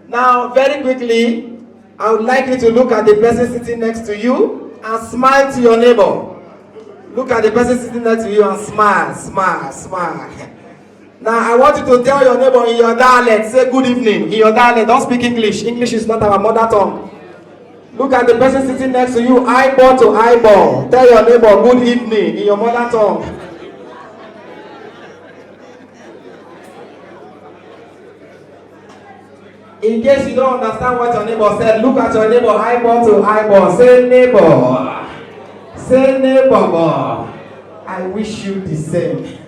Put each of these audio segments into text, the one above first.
Now, very quickly, I would like you to look at the person sitting next to you and smile to your neighbor. Look at the person sitting next to you and smile, smile, smile. Now, I want you to tell your neighbor in your dialect, say good evening in your dialect. Don't speak English. English is not our mother tongue. Look at the person sitting next to you, eyeball to eyeball. Tell your neighbor good evening in your mother tongue. In case you don't understand what your neighbor said, look at your neighbor eyeball to eyeball. Say neighbor. Say neighbor. I wish you the same.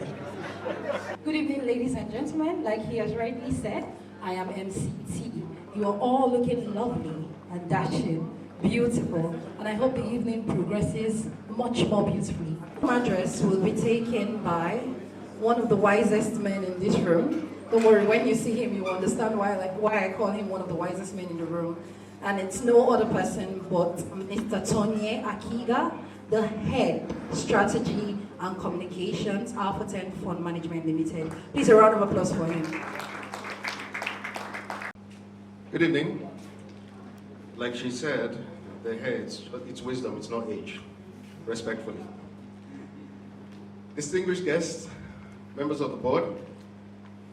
Good evening, ladies and gentlemen. Like he has rightly said, I am MCT. You are all looking lovely and dashing, beautiful, and I hope the evening progresses much more beautifully. My address will be taken by one of the wisest men in this room. Don't worry, when you see him, you will understand why I call him one of the wisest men in the room. And it's no other person but Mr. Tonye Akiga, the head strategy and communications, ALPHA10 Fund Management Limited. Please, a round of applause for him. Good evening. Like she said, the hair, it's wisdom, it's not age. Respectfully. Distinguished guests, members of the board,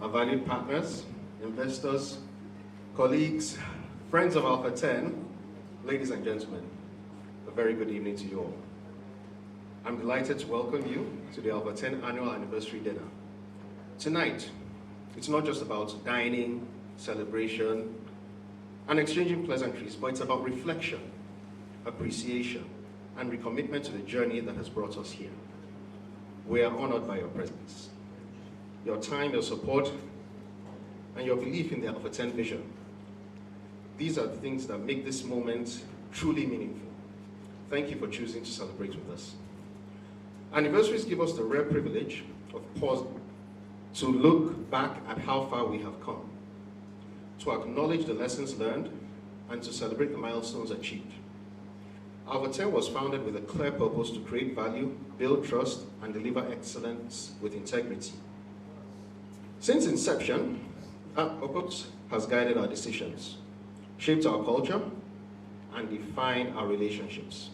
our valued partners, investors, colleagues, friends of ALPHA10, ladies and gentlemen, a very good evening to you all. I'm delighted to welcome you to the ALPHA10 Annual Anniversary Dinner. Tonight, it's not just about dining, celebration, and exchanging pleasantries, but it's about reflection, appreciation, and recommitment to the journey that has brought us here. We are honored by your presence, your time, your support, and your belief in the ALPHA10 vision. These are the things that make this moment truly meaningful. Thank you for choosing to celebrate with us. Anniversaries give us the rare privilege of pausing to look back at how far we have come, to acknowledge the lessons learned, and to celebrate the milestones achieved. ALPHA10 was founded with a clear purpose to create value, build trust, and deliver excellence with integrity. Since inception, our purpose has guided our decisions, shaped our culture, and defined our relationships.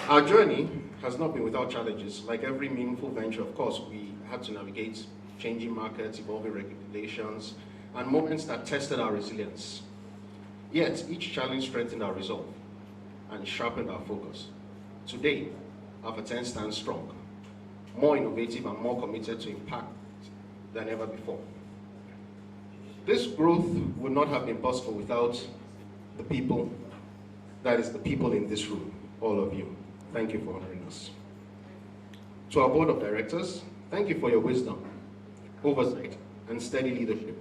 Our journey has not been without challenges. Like every meaningful venture, of course, we had to navigate changing markets, evolving regulations, and moments that tested our resilience. Yet, each challenge strengthened our resolve and sharpened our focus. Today, ALPHA10 stands strong, more innovative and more committed to impact than ever before. This growth would not have been possible without the people, that is the people in this room, all of you. Thank you for honoring us. To our board of directors, thank you for your wisdom, oversight, and steady leadership.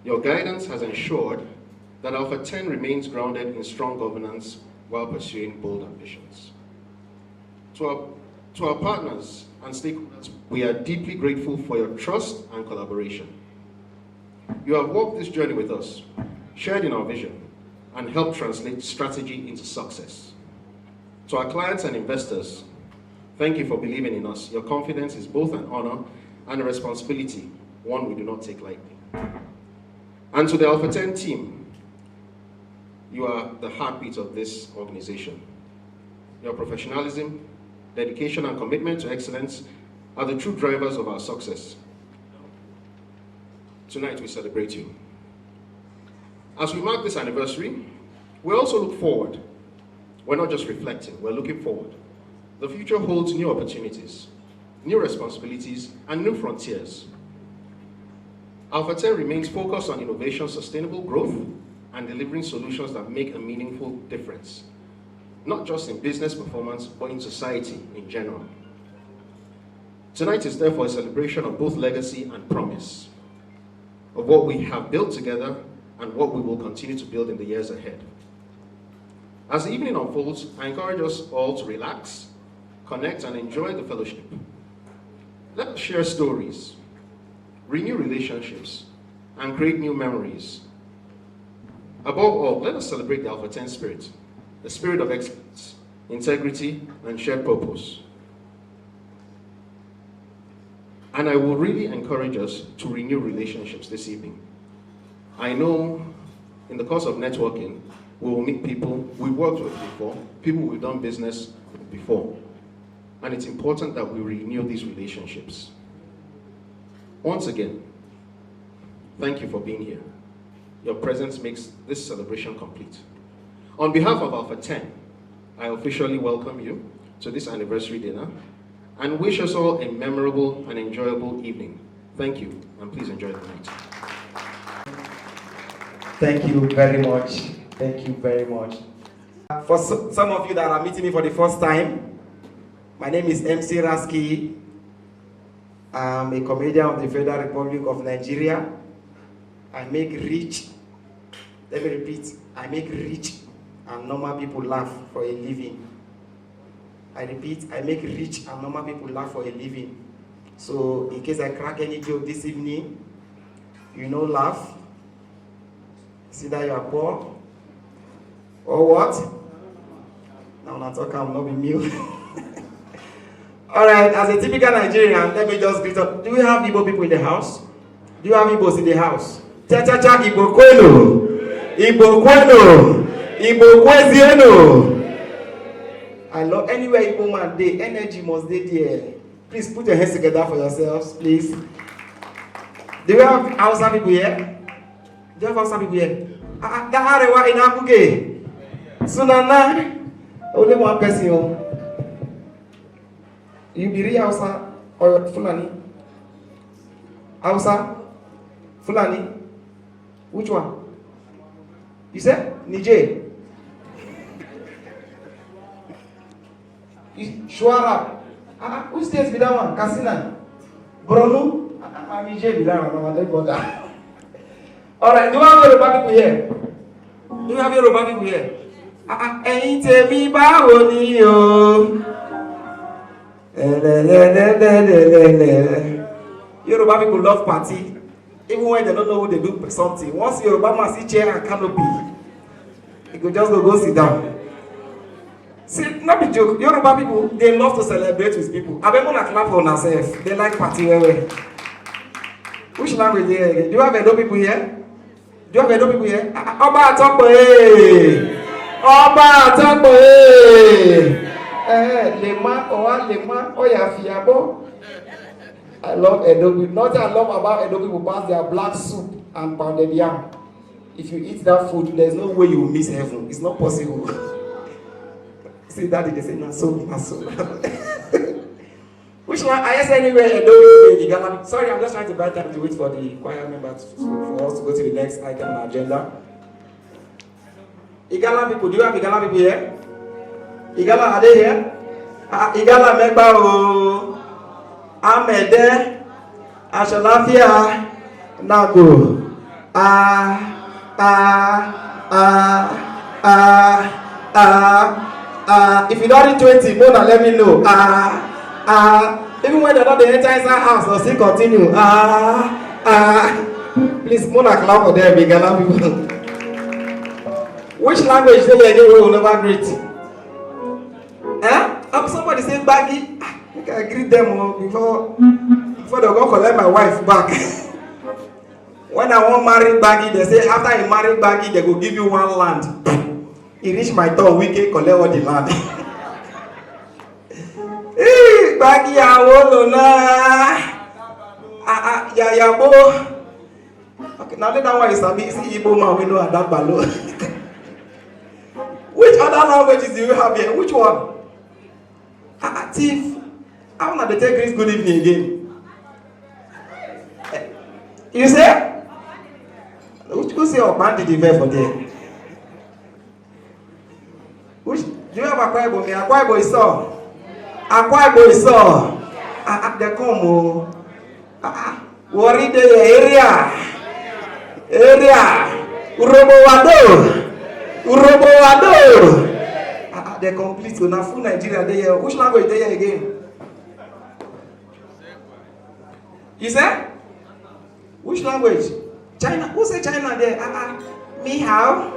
Your guidance has ensured that ALPHA10 remains grounded in strong governance while pursuing bold ambitions. To our partners and stakeholders, we are deeply grateful for your trust and collaboration. You have walked this journey with us, shared in our vision, and helped translate strategy into success. To our clients and investors, thank you for believing in us. Your confidence is both an honor and a responsibility, one we do not take lightly. And to the ALPHA10 team, you are the heartbeat of this organization. Your professionalism, dedication, and commitment to excellence are the true drivers of our success. Tonight we celebrate you. As we mark this anniversary, we also look forward. We're not just reflecting, we're looking forward. The future holds new opportunities, new responsibilities, and new frontiers. ALPHA10 remains focused on innovation, sustainable growth, and delivering solutions that make a meaningful difference, not just in business performance, but in society in general. Tonight is therefore a celebration of both legacy and promise, of what we have built together and what we will continue to build in the years ahead. As the evening unfolds, I encourage us all to relax, connect, and enjoy the fellowship. Let us share stories, renew relationships, and create new memories. Above all, let us celebrate the ALPHA10 spirit, the spirit of excellence, integrity, and shared purpose. And I will really encourage us to renew relationships this evening. I know in the course of networking, we will meet people we've worked with before, people we've done business with before. And it's important that we renew these relationships. Once again, thank you for being here. Your presence makes this celebration complete. On behalf of ALPHA10, I officially welcome you to this anniversary dinner and wish us all a memorable and enjoyable evening. Thank you, and please enjoy the night. Thank you very much. Thank you very much. For some of you that are meeting me for the first time, my name is MC Raski. I'm a comedian of the Federal Republic of Nigeria. I make rich, let me repeat, I make rich and normal people laugh for a living. I repeat, I make rich and normal people laugh for a living. So in case I crack any joke this evening, you know, laugh. See that you are poor or what? Now I'm not talking, I'm not being mute. All right, as a typical Nigerian, let me just greet up. Do we have Igbo people in the house? Do you have Igbos in the house? Cha-cha-cha, Igbo kweno. Igbo kweno. Igbo kwezieno. I love anywhere Igbo man dey, energy must dey there. Please put your hands together for yourselves, please. Do we have Hausa people here? Do you have Hausa people here? Daharewa in Abuge. Sunana. Only one person. You be real Hausa or Fulani? Hausa? Fulani? Which one? You said? Niger? Shuara? Which state be that one? Katsina? Borno? Niger be that one. Alright, do you have Yoruba people here? Do you have Yoruba people here? Ẹ̀yin tèmi báwo ni o? Yoruba people love party, even when they don't know who they do something. Once Yoruba man see chair and canopy, he could just go sit down. See, not be joke. Yoruba people, they love to celebrate with people. I bet not clap for themselves. They like party well. Which language here again? Do you have Edo people here? Do you have Edo people here? Oba Atokpo, hey! Oba Atokpo, hey! Lema owa lema oya fiabo. I love Edo people. Nothing I love about Edo people past their black soup and pounded yam. If you eat that food, there's no way you will miss heaven. It's not possible. See, daddy, they say, na so. Which one? I say anywhere Edo people. Sorry, I'm just trying to buy time to wait for the choir members for us to go to the next item on the agenda. Igala people, do you have Igala people here? Igala, are they here? Igala Megba o Amede Ashalafia Nago if you don't read 20, Mona, let me know. Even when they're not the entire house, they'll still continue. Please, Mona, clap for them, Igala people. Which language do they will never greet? Somebody say baggy. I can greet them before they go collect my wife back. When I want marry baggy, they say after you marry baggy, they go give you one land. He reach my door, we can collect all the land. Hey, baggy, bo. Okay, now that one is a see Igbo man, we know that balo. Which other languages do you have here? Which one? Thief. How now they take Greece good evening again? You say? Who say oh man did the verb for there? Which do you have Akwa Ibom? Akwa Ibom is so. Akwa Ibom is so. They come worry the area. Urobowado. They complete so now full Nigeria they here. Which language they here again? You say? Which language? China. Who say China there? Me how?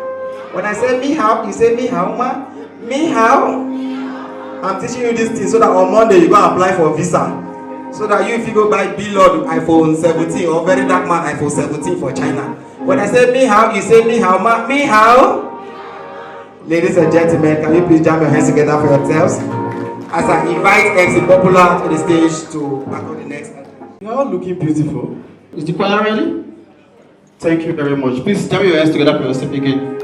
When I say me how, you say me how, ma? Me how? I'm teaching you this thing so that on Monday you go apply for visa. So that you if you go buy Billboard iPhone 17 or very dark man iPhone 17 for China, When I say me how, you say me how, me how. Ladies and gentlemen, can you please jam your hands together for yourselves as I invite MC Popular to the stage to tackle the next. You are all looking beautiful. Is the choir ready? Thank you very much. Please jam your hands together for yourself again.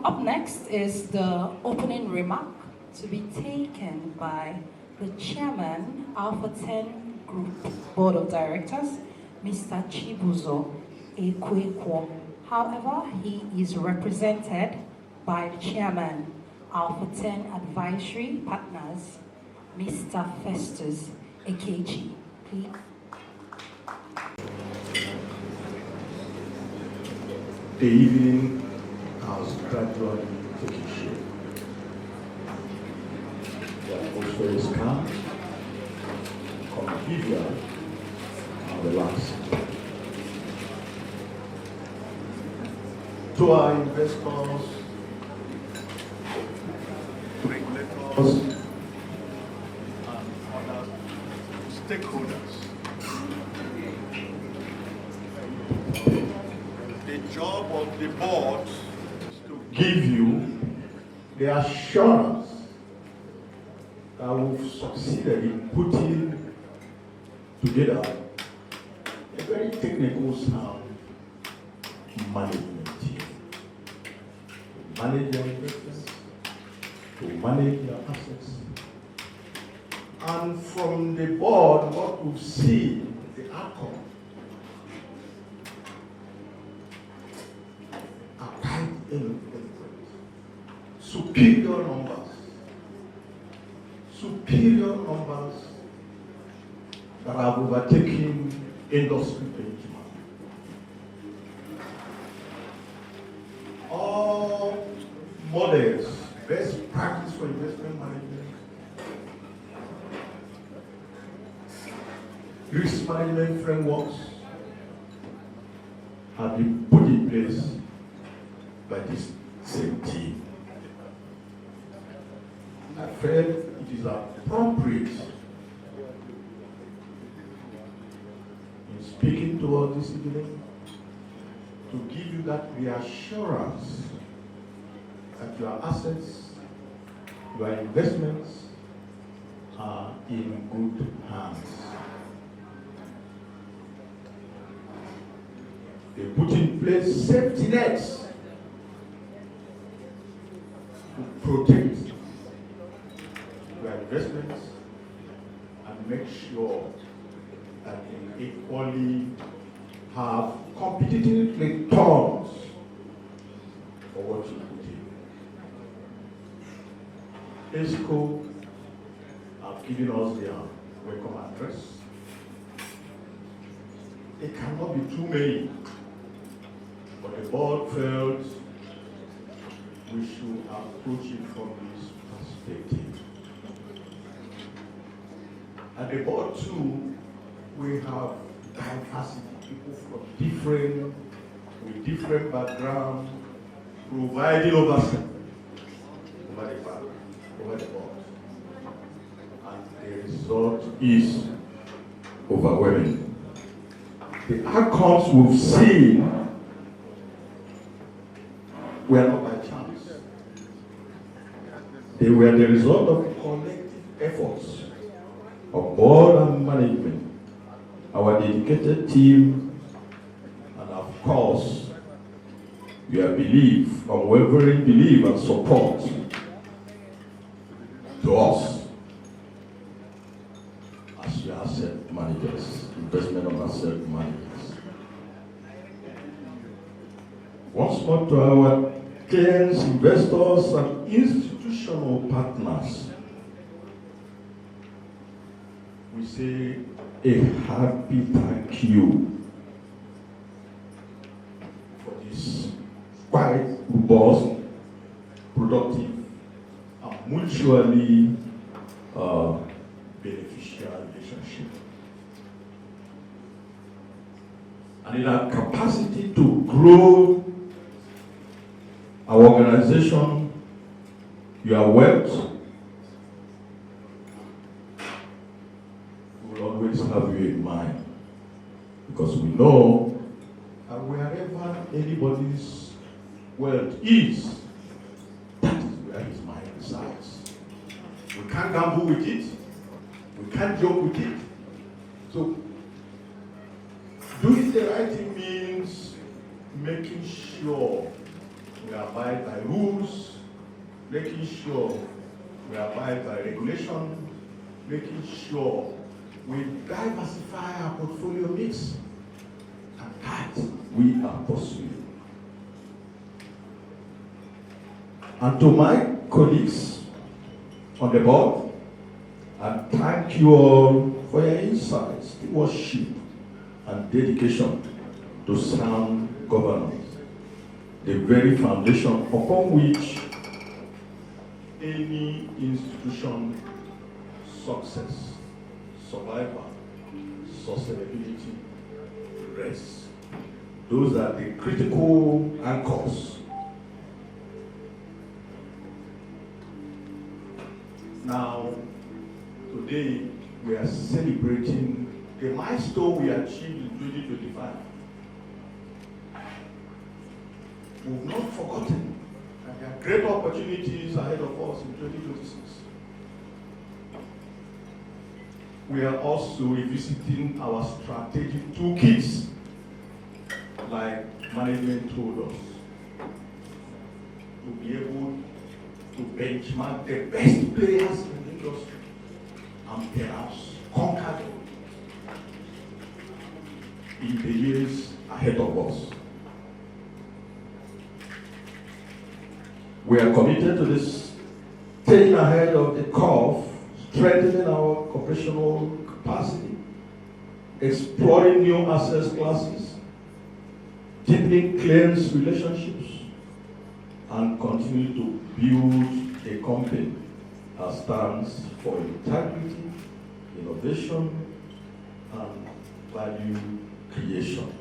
Up next is the opening remark to be taken by the chairman, ALPHA10 Group Board of Directors, Mr. Chibuzo Ekwekwo. However, he is represented by the chairman, ALPHA10 Advisory Partners, Mr. Festus Ekeji. Please. The evening has gradually taken shape. The atmosphere is calm, convivial, and relaxed. To our investors, regulators, and other stakeholders, the job of the board is to give you the assurance that we we've succeeded in putting together a very technical sound management team to manage their investments, to manage their assets. And from the board, what we've seen, the outcome, are quite eloquent. Superior numbers that have overtaken industry benchmark. All models, best practice for investment management, risk management frameworks have been put in place by this same team. I felt it is appropriate in speaking to us this evening to give you that reassurance that your assets, your investments are in good hands. They put in place safety nets to protect your investments and make sure that they equally have competitive returns for what you put in. ESCO have given us their welcome address. It cannot be too many, but the board felt we should approach it from this perspective. At the board too, we have diversity, people from with different backgrounds, providing oversight over the board. And the result is overwhelming. The outcomes we've seen were not by chance. They were the result of collective efforts of board and management, our dedicated team, and of course, your belief, unwavering belief and support to us as your asset managers, investment of asset managers. Once more to our clients, investors, and institutional partners, we say a happy thank you for this quite robust, productive, and mutually beneficial relationship. And in our capacity to grow our organization, your wealth, we will always have you in mind. Because we know that wherever anybody's wealth is, that is where his mind resides. We can't gamble with it. We can't joke with it. So, doing the right thing means making sure we abide by rules, making sure we abide by regulation, making sure we diversify our portfolio mix, and that we are pursuing. And to my colleagues on the board, I thank you all for your insights, stewardship, and dedication to sound governance, the very foundation upon which any institution success, survival, sustainability rests. Those are the critical anchors. Now, today we are celebrating the milestone we achieved in 2025. We've not forgotten that there are great opportunities ahead of us in 2026. we are also revisiting our strategic toolkits, like management told us, to be able to benchmark the best players in the industry and perhaps conquer them in the years ahead of us. We are committed to this staying ahead of the curve, strengthening our operational capacity, exploring new asset classes, deepening clients' relationships, and continue to build a company that stands for integrity, innovation, and value creation.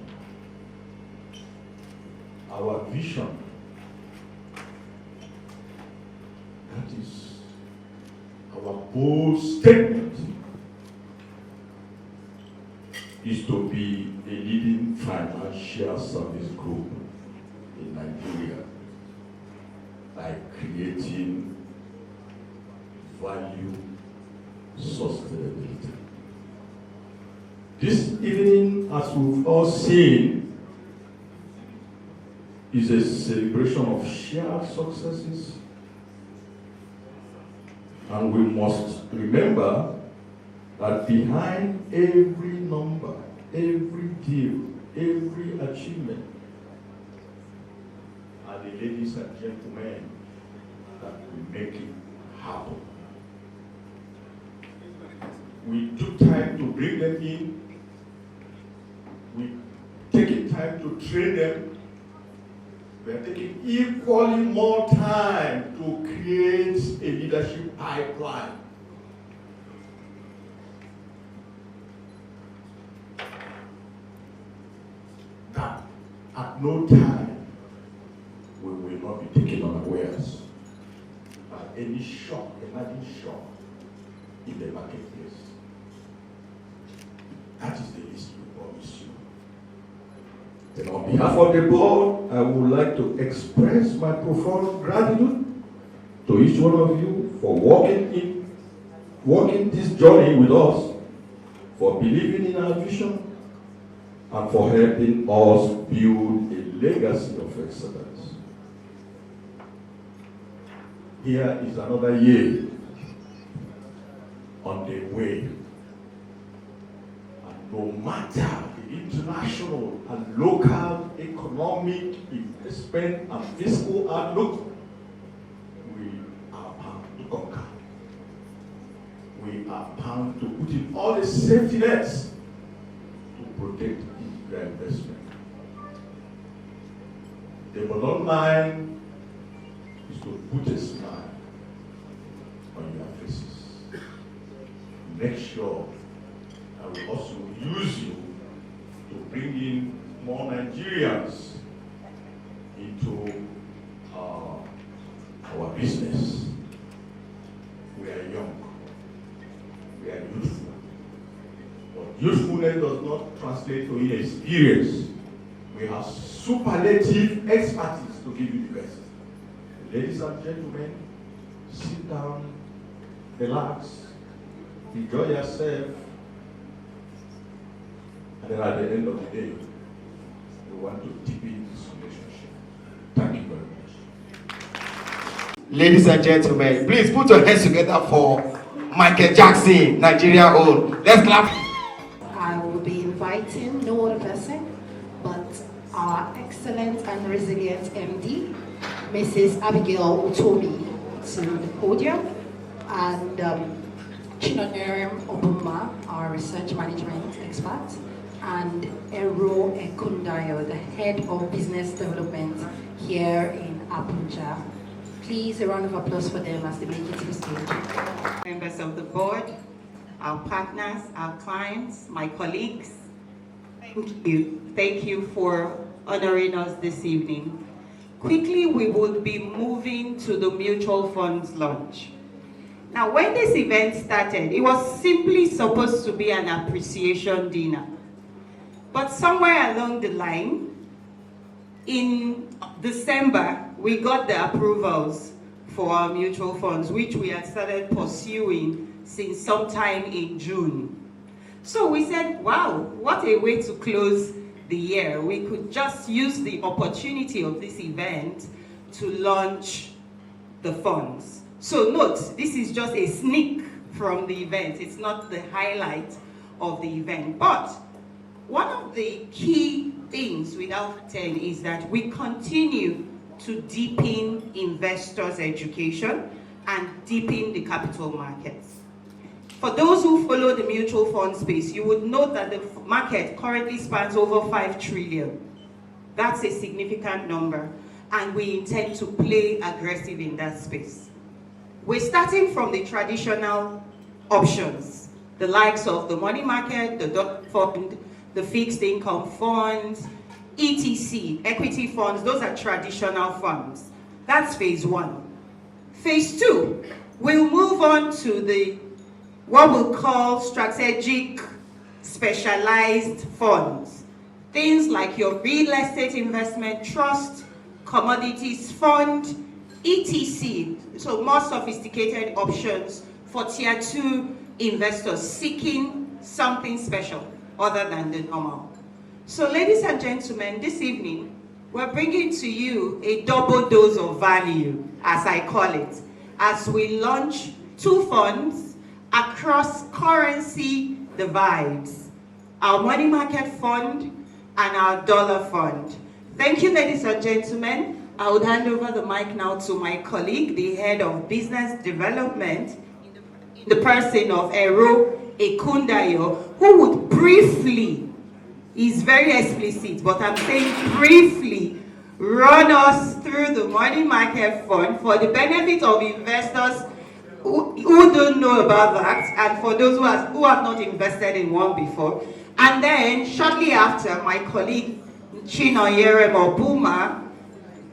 Our vision, that is our bold statement, is to be a leading financial service group in Nigeria by creating value sustainability. This evening, as we've all seen, is a celebration of shared successes, and we must remember that behind every number, every deal, every achievement are the ladies and gentlemen that will make it happen. We took time to bring them in. We taking time to train them. We are taking equally more time to create a leadership pipeline. That at no time we will not be taken unawares by any shock, emerging shock in the marketplace. That is the list we promise you. Then on behalf of the board, I would like to express my profound gratitude to each one of you for walking this journey with us, for believing in our vision, and for helping us build a legacy of excellence. Here is another year on the way. And no matter the international and local economic investment and fiscal outlook, we are bound to conquer. We are bound to put in all the safety nets to protect their investment. The bottom line is to put a smile on your faces. Make sure that we also use you to bring in more Nigerians into our business. We are young, we are youthful, but youthfulness does not translate to inexperience. We have superlative expertise to give you the best. Ladies and gentlemen, sit down, relax, enjoy yourself, and then at the end of the day, we want to deepen this relationship. Thank you very much. Ladies and gentlemen, please put your hands together for Michael Jackson, Nigeria own. Let's clap. I will be inviting no other person but our excellent and resilient MD, Mrs. Abigail Utomi, to the podium, and Chinoderem Obuma, our research management expert, and Ero Ekundayo, the head of business development here in Abuja. Please, a round of applause for them as they make it to the stage. Members of the board, our partners, our clients, my colleagues, thank you. Thank you for honoring us this evening. Quickly, we will be moving to the mutual funds launch. Now, when this event started, it was simply supposed to be an appreciation dinner. But somewhere along the line, in December, we got the approvals for our mutual funds, which we had started pursuing since sometime in June. So we said, wow, what a way to close the year. We could just use the opportunity of this event to launch the funds. So note, this is just a sneak from the event. It's not the highlight of the event. But one of the key things with ALPHA10 is that we continue to deepen investors' education and deepen the capital markets. For those who follow the mutual fund space, you would note that the market currently spans over 5 trillion. That's a significant number, and we intend to play aggressive in that space. We're starting from the traditional options, the likes of the money market, the dot fund, the fixed income funds, ETC, equity funds. Those are traditional funds. That's phase 1. Phase 2, we'll move on to what we'll call strategic specialized funds. Things like your real estate investment trust, commodities fund, ETC, so more sophisticated options for tier 2 investors seeking something special other than the normal. So ladies and gentlemen, this evening, we're bringing to you a double dose of value, as I call it, as we launch 2 funds across currency divides, our money market fund and our dollar fund. Thank you, ladies and gentlemen. I would hand over the mic now to my colleague, the head of business development, in the person of Ero Ekundayo, who would briefly, he's very explicit, but I'm saying briefly, run us through the money market fund for the benefit of investors who don't know about that, and for those who have not invested in one before. And then, shortly after, my colleague Chinoyere Mobuma,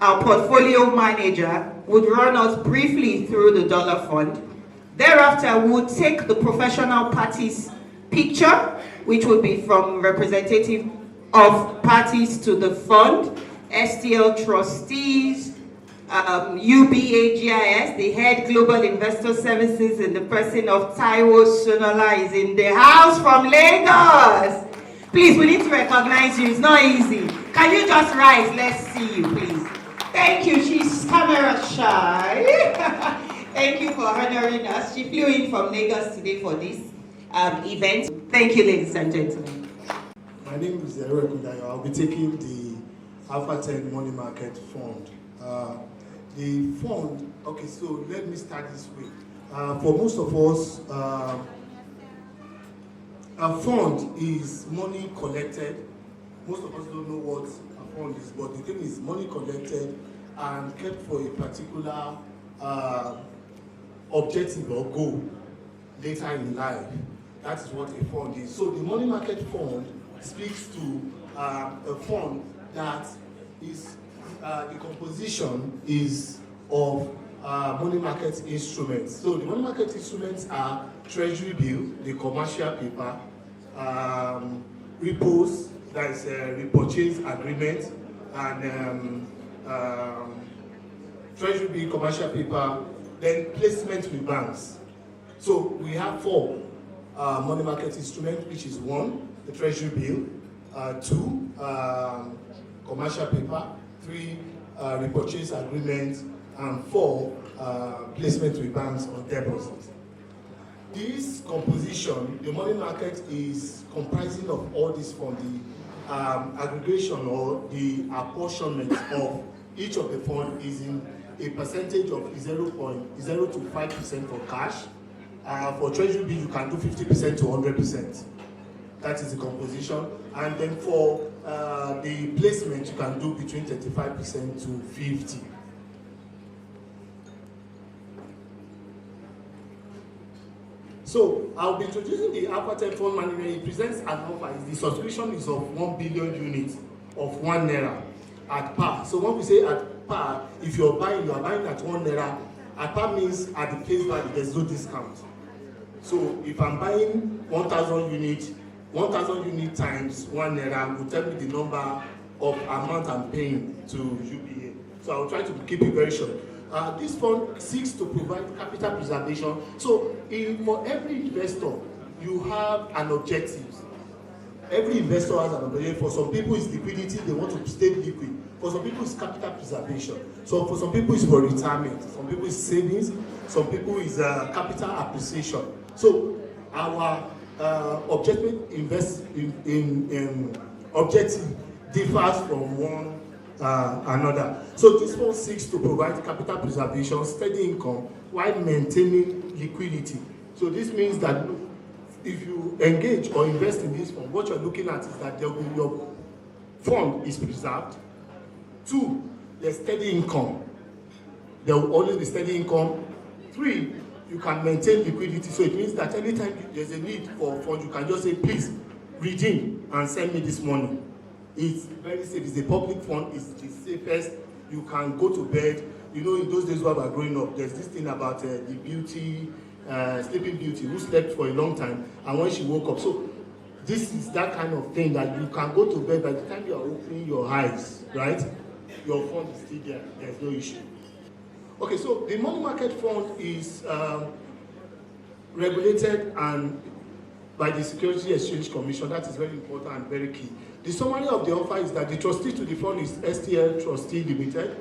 our portfolio manager, would run us briefly through the dollar fund. Thereafter, we'll take the professional parties picture, which would be from representative of parties to the fund, STL trustees, UBAGIS, the head global investor services in the person of Taiwo Sonola, is in the house from Lagos. Please, we need to recognize you. It's not easy. Can you just rise? Let's see you, please. Thank you. She's camera shy. Thank you for honoring us. She flew in from Lagos today for this event. Thank you, ladies and gentlemen. My name is Ero Ekundayo. I'll be taking the ALPHA10 Money Market Fund. The fund, okay, so let me start this way. For most of us, a fund is money collected. Most of us don't know what a fund is, but the thing is money collected and kept for a particular objective or goal later in life. That is what a fund is. So the money market fund speaks to a fund that is the composition is of money market instruments. So the money market instruments are treasury bill, the commercial paper, repos, that is repurchase agreement, and treasury bill, commercial paper, then placement with banks. So we have 4 money market instruments, which is 1, the treasury bill, 2, commercial paper, 3, repurchase agreements, and 4, placement with banks on deposits. This composition, the money market is comprising of all this from the aggregation or the apportionment of each of the fund is in a percentage of 0 to 5% for cash. For treasury bill, you can do 50% to 100%. That is the composition. And then for the placement, you can do between 35% to 50%. So I'll be introducing the ALPHA10 fund manager. It presents an offer. The subscription is of 1 billion units of 1 naira at par. So when we say at par, if you are buying at 1 naira. At par means at the face value, there's no discount. So if I'm buying 1,000 units, 1,000 unit times 1 naira will tell me the number of amount I'm paying to UBA. So I'll try to keep it very short. This fund seeks to provide capital preservation. So for every investor, you have an objective. Every investor has an objective. For some people, it's liquidity, they want to stay liquid. For some people, it's capital preservation. So for some people, it's for retirement. Some people, it's savings. Some people, it's capital appreciation. So our objective objective differs from one another. So this fund seeks to provide capital preservation, steady income, while maintaining liquidity. So this means that if you engage or invest in this fund, what you're looking at is that your fund is preserved. 2, there's steady income. There will always be steady income. 3, you can maintain liquidity. So it means that anytime there's a need for a fund, you can just say, please, redeem and send me this money. It's very safe. It's a public fund. It's the safest. You can go to bed. You know, in those days when we were growing up, there's this thing about the beauty, Sleeping Beauty, who slept for a long time, and when she woke up. So this is that kind of thing that you can go to bed. By the time you are opening your eyes, right, your fund is still there. There's no issue. Okay, so the money market fund is regulated and by the Security Exchange Commission. That is very important and very key. The summary of the offer is that the trustee to the fund is STL Trustee Limited.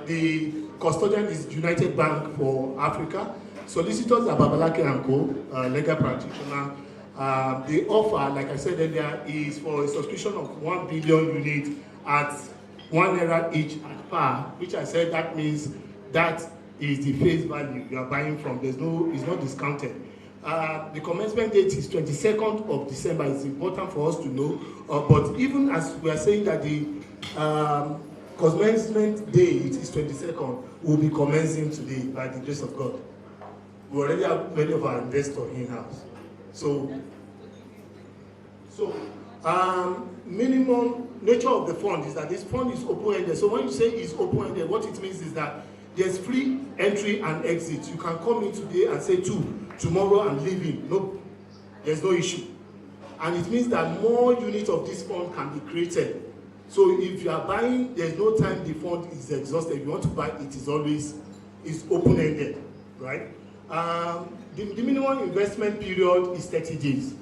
The custodian is United Bank for Africa. Solicitors are Babalake & Co., legal practitioner. The offer, like I said earlier, is for a subscription of 1 billion units at £1 each at par, which I said that means that is the face value you are buying from. It's not discounted. The commencement date is 22nd of December. It's important for us to know. But even as we are saying that the commencement date is 22nd, we'll be commencing today by the grace of God. We already have many of our investors in-house. So minimum nature of the fund is that this fund is open-ended. So when you say it's open-ended, what it means is that there's free entry and exit. You can come in today and say tomorrow I'm leaving. No, there's no issue. And it means that more units of this fund can be created. So if you are buying, there's no time the fund is exhausted. If you want to buy, it is always open-ended, right? The minimum investment period is 30 days.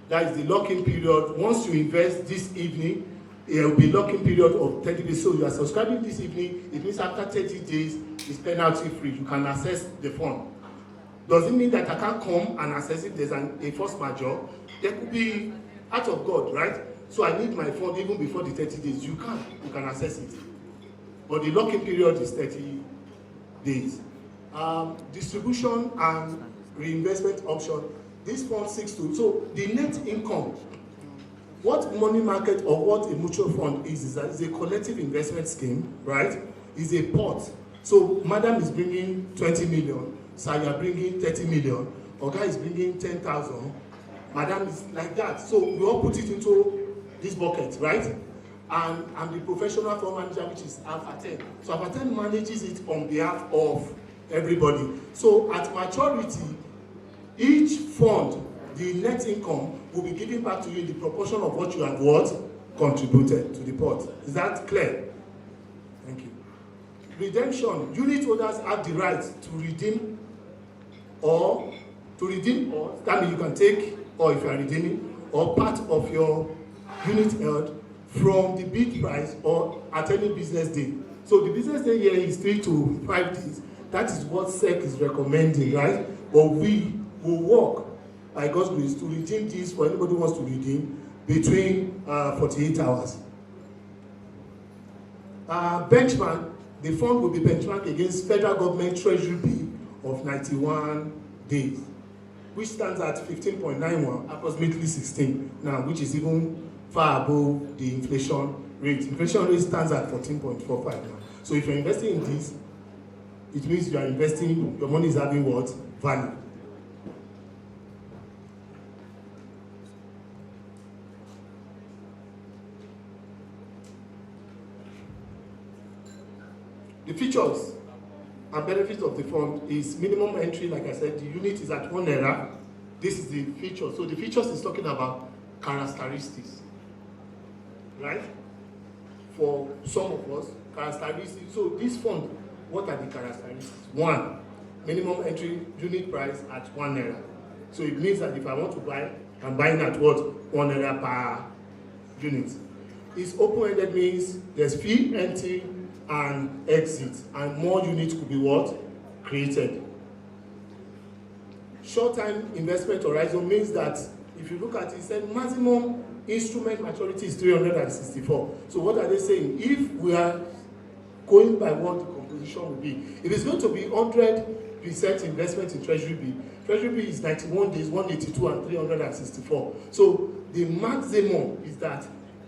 That is the lock-in period. Once you invest this evening, there will be a lock-in period of 30 days. So you are subscribing this evening, it means after 30 days, it's penalty-free. You can access the fund. Does it mean that I can't come and access it? There's a force majeure. There could be out of God, right? So I need my fund even before the 30 days. You can access it. But the lock-in period is 30 days. Distribution and reinvestment option. This fund seeks to, so the net income, what money market or what a mutual fund is that it's a collective investment scheme, right? It's a pot. So madam is bringing 20 million, sir, you are bringing 30 million, Oga is bringing 10,000, madam is like that. So we all put it into this bucket, right? And I'm the professional fund manager, which is ALPHA10. So ALPHA10 manages it on behalf of everybody. So at maturity, each fund, the net income will be given back to you in the proportion of what you have contributed to the pot. Is that clear? Thank you. Redemption. Unit holders have the right to redeem or that means you can take, or if you are redeeming, or part of your unit held from the bid price or at any business day. So the business day here is 3 to 5 days. That is what SEC is recommending, right? But we will work by God's grace to redeem this for anybody who wants to redeem between 48 hours. Benchmark, the fund will be benchmarked against federal government treasury bill of 91 days, which stands at 15.91, approximately 16 now, which is even far above the inflation rate. Inflation rate stands at 14.45 now. So if you're investing in this, it means you are investing, your money is having what? Value. The features and benefits of the fund is minimum entry, like I said, the unit is at £1. This is the feature. So the features is talking about characteristics, right? For some of us, characteristics. So this fund what are the characteristics? One, minimum entry unit price at 1 naira. So it means that if I want to buy, I'm buying at what? 1 naira per unit. It's open-ended, means there's fee, entry, and exit, and more units could be what? Created. Short-time investment horizon means that if you look at it, it said maximum instrument maturity is 364. So what are they saying? If we are going by what the composition will be, if it's going to be 100% investment in Treasury bill is 91 days, 182, and 364. So the maximum is that,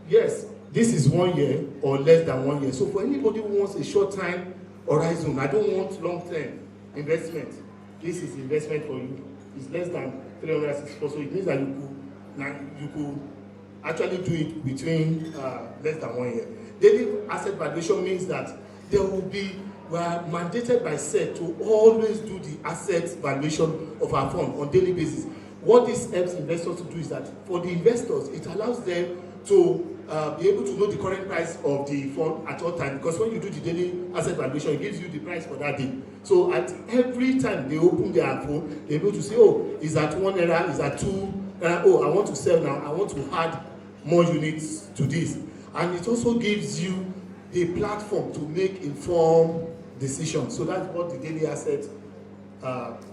yes, this is 1 year or less than 1 year. So for anybody who wants a short-time horizon, I don't want long-term investment, this is investment for you. It's less than 364, so it means that you could actually do it between less than 1 year. Daily asset valuation means that there will be, we are mandated by SEC to always do the asset valuation of our fund on daily basis. What this helps investors to do is that for the investors, it allows them to be able to know the current price of the fund at all times, because when you do the daily asset valuation, it gives you the price for that day. So at every time they open their phone, they're able to say, oh, is that 1 naira, is that 2 naira, oh, I want to sell now, I want to add more units to this. And it also gives you a platform to make informed decisions. So that's what the daily asset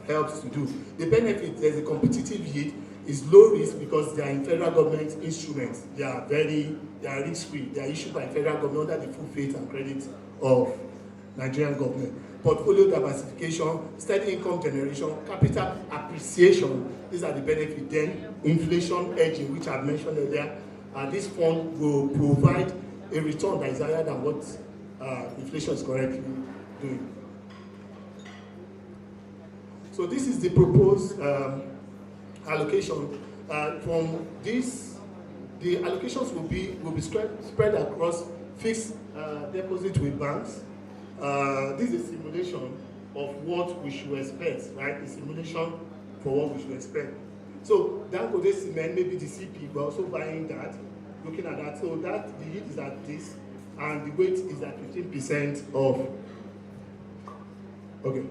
helps to do. The benefit, there's a competitive yield, is low risk because they are in federal government instruments. They are risk-free. They are issued by federal government under the full faith and credit of Nigerian government. Portfolio diversification, steady income generation, capital appreciation, these are the benefits. Then inflation hedging, which I've mentioned earlier, this fund will provide a return that is higher than what inflation is currently doing. So this is the proposed allocation. From this, the allocations will be spread across fixed deposit with banks. This is a simulation of what we should expect, right? A simulation for what we should expect. So Dangote Cement, maybe the CP, we're also buying that, looking at that. So that the yield is at this, and the weight is at 15% of. Okay.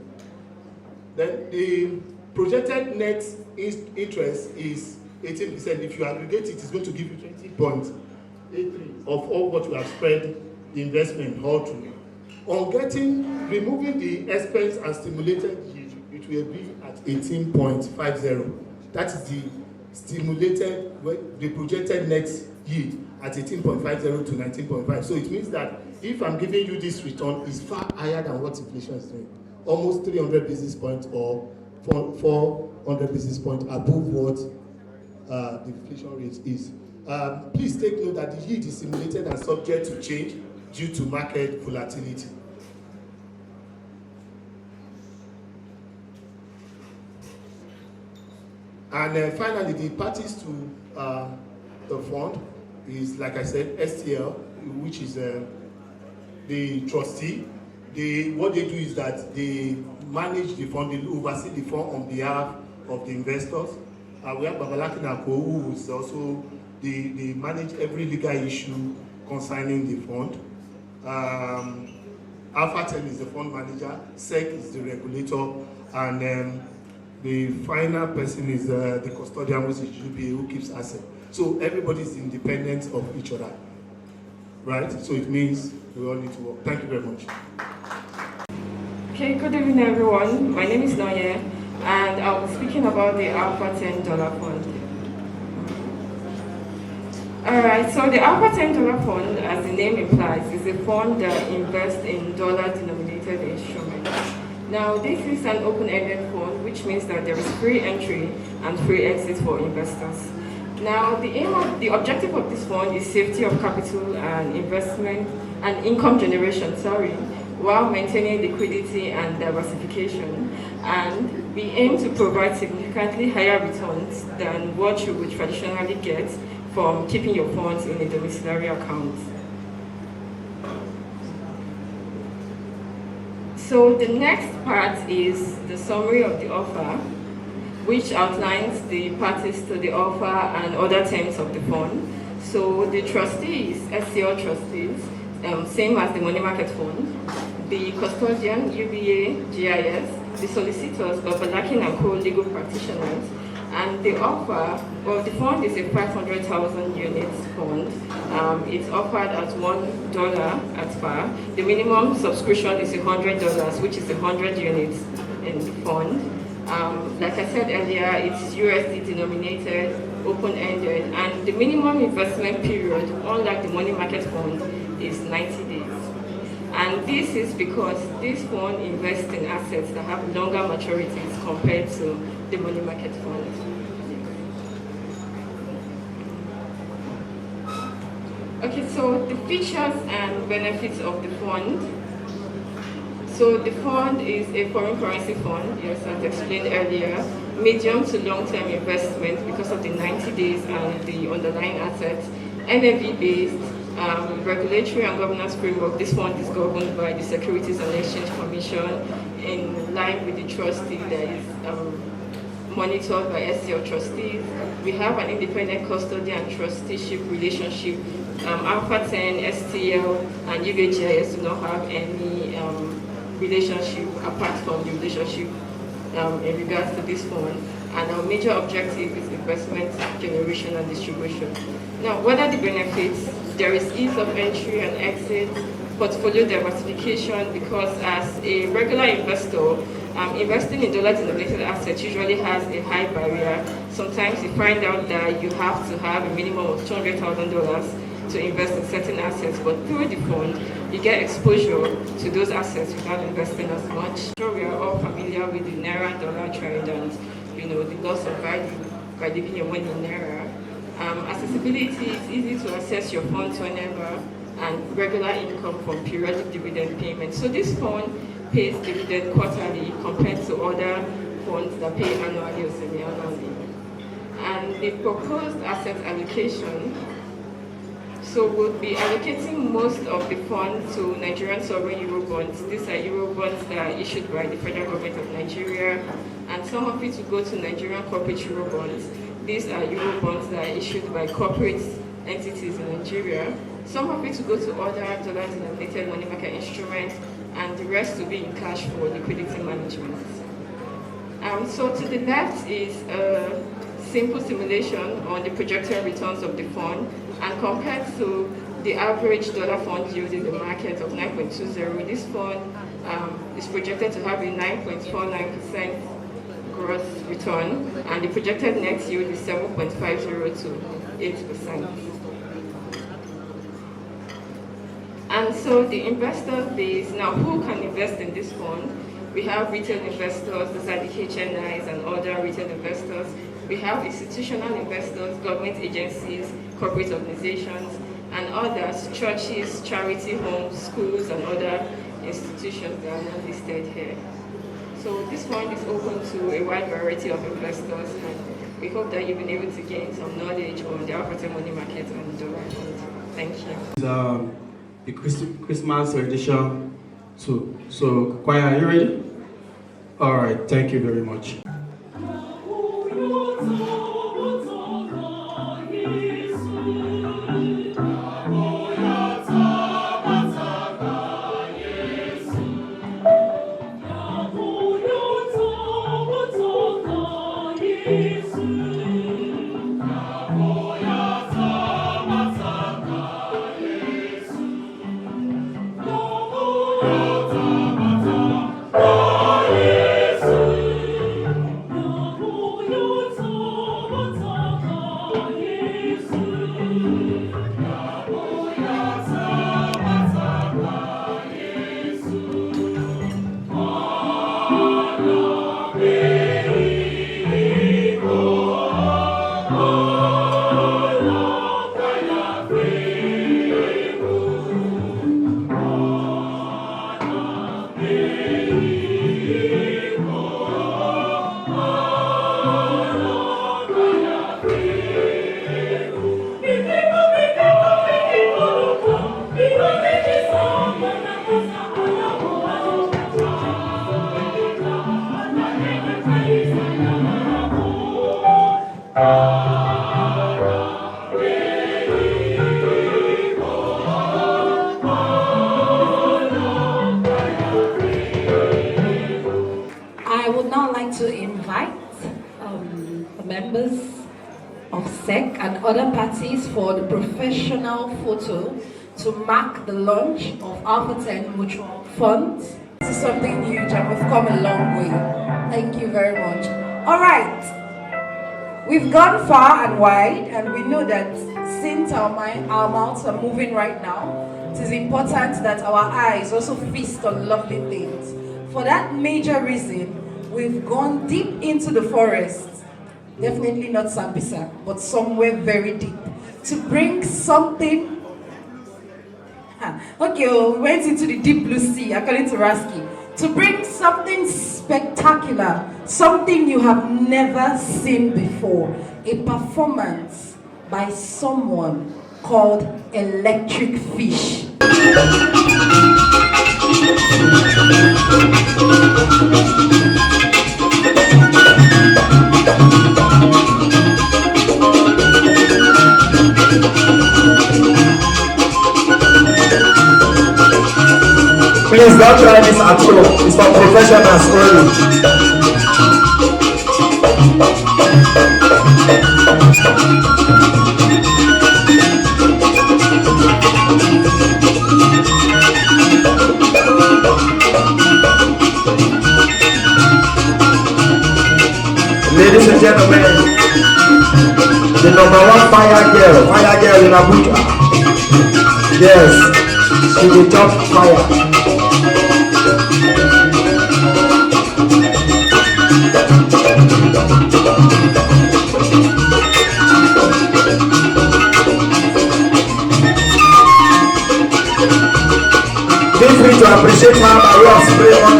Then the projected net interest is 18%. If you aggregate it, it's going to give you 20.83 of all what you have spread the investment all through. On removing the expense and stimulated yield, it will be at 18.50. That is the stimulated, the projected net yield at 18.50 to 19.5. So it means that if I'm giving you this return, it's far higher than what inflation is doing. Almost 300 basis points or 400 basis points above what the inflation rate is. Please take note that the yield is simulated and subject to change due to market volatility. And finally, the parties to the fund is, like I said, STL, which is the trustee. What they do is that they manage the fund, they oversee the fund on behalf of the investors. We have Babalaki Nako, who is also, they manage every legal issue concerning the fund. ALPHA10 is the fund manager, SEC is the regulator, and the final person is the custodian, which is GPA, who keeps assets. So everybody is independent of each other, right? So it means we all need to work. Thank you very much. Okay, good evening everyone. My name is Noye, and I'll be speaking about the ALPHA10 fund. Alright, so the ALPHA10 fund, as the name implies, is a fund that invests in dollar-denominated instruments. Now, this is an open-ended fund, which means that there is free entry and free exit for investors. Now, the objective of this fund is safety of capital and investment and income generation, while maintaining liquidity and diversification. And we aim to provide significantly higher returns than what you would traditionally get from keeping your funds in a domiciliary account. So the next part is the summary of the offer, which outlines the parties to the offer and other terms of the fund. So the trustees, SCL trustees, same as the money market fund, the custodian, UBA, GIS, the solicitors, Babalakin and co-legal practitioners, and the offer, well, the fund is a 500,000 units fund. It's offered at $1 at par. The minimum subscription is $100, which is 100 units in the fund. Like I said earlier, it's USD denominated, open-ended, and the minimum investment period, unlike the money market fund, is 90 days. And this is because this fund invests in assets that have longer maturities compared to the money market fund. Okay, so the features and benefits of the fund. So the fund is a foreign currency fund, yes, as explained earlier, medium to long-term investment because of the 90 days and the underlying assets, NAV-based, regulatory and governance framework. This fund is governed by the Securities and Exchange Commission in line with the trustee that is monitored by SCL trustees. We have an independent custody and trusteeship relationship. ALPHA10, STL, and UBGIS do not have any relationship apart from the relationship in regards to this fund. And our major objective is investment generation and distribution. Now, what are the benefits? There is ease of entry and exit, portfolio diversification, because as a regular investor, investing in dollar-denominated assets usually has a high barrier. Sometimes you find out that you have to have a minimum of $200,000 to invest in certain assets, but through the fund, you get exposure to those assets without investing as much. Sure, we are all familiar with the Naira-dollar trend and the loss of value by leaving your money in Naira. Accessibility is easy to access your funds whenever, and regular income from periodic dividend payments. So this fund pays dividend quarterly compared to other funds that pay annually or semi-annually. And the proposed asset allocation, so we'll be allocating most of the fund to Nigerian sovereign Eurobonds. These are Eurobonds that are issued by the federal government of Nigeria, and some of it will go to Nigerian corporate Eurobonds. These are Eurobonds that are issued by corporate entities in Nigeria. Some of it will go to other dollar-denominated money market instruments, and the rest will be in cash for liquidity management. So to the left is a simple simulation on the projected returns of the fund, and compared to the average dollar fund yield in the market of 9.20, this fund is projected to have a 9.49% gross return, and the projected net yield is 7.50 to 8%. And so the investor base, now who can invest in this fund? We have retail investors, these are the HNIs and other retail investors. We have institutional investors, government agencies, corporate organizations, and others, churches, charity homes, schools, and other institutions that are not listed here. So this fund is open to a wide variety of investors, and we hope that you've been able to gain some knowledge on the ALPHA10 money market and the dollar fund. Thank you. The Christmas edition too. So, choir, are you ready? All right, thank you very much. Tech and other parties for the professional photo to mark the launch of ALPHA10 Mutual Funds. This is something huge and we've come a long way. Thank you very much. All right, we've gone far and wide, and we know that since our mouths are moving right now, it is important that our eyes also feast on lovely things. For that major reason, we've gone deep into the forest, definitely not Sambisa, but somewhere very deep, to bring something. Okay, we went into the deep blue sea, according to Rasky, to bring something spectacular, something you have never seen before, a performance by someone called Electric Fish. Please don't try this at home. It's for professionals only. Ladies and gentlemen, the #1 fire girl in Abuja. Yes, she will jump fire. Feel free to appreciate her by way of spray on.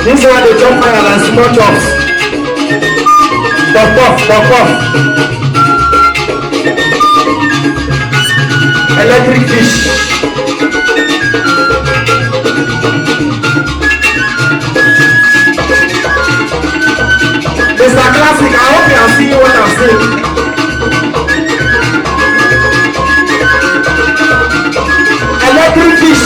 This one they jump higher than small chops. Pop off. Electric fish. Mr. Classic, I hope you are seeing what I'm saying. Electric fish.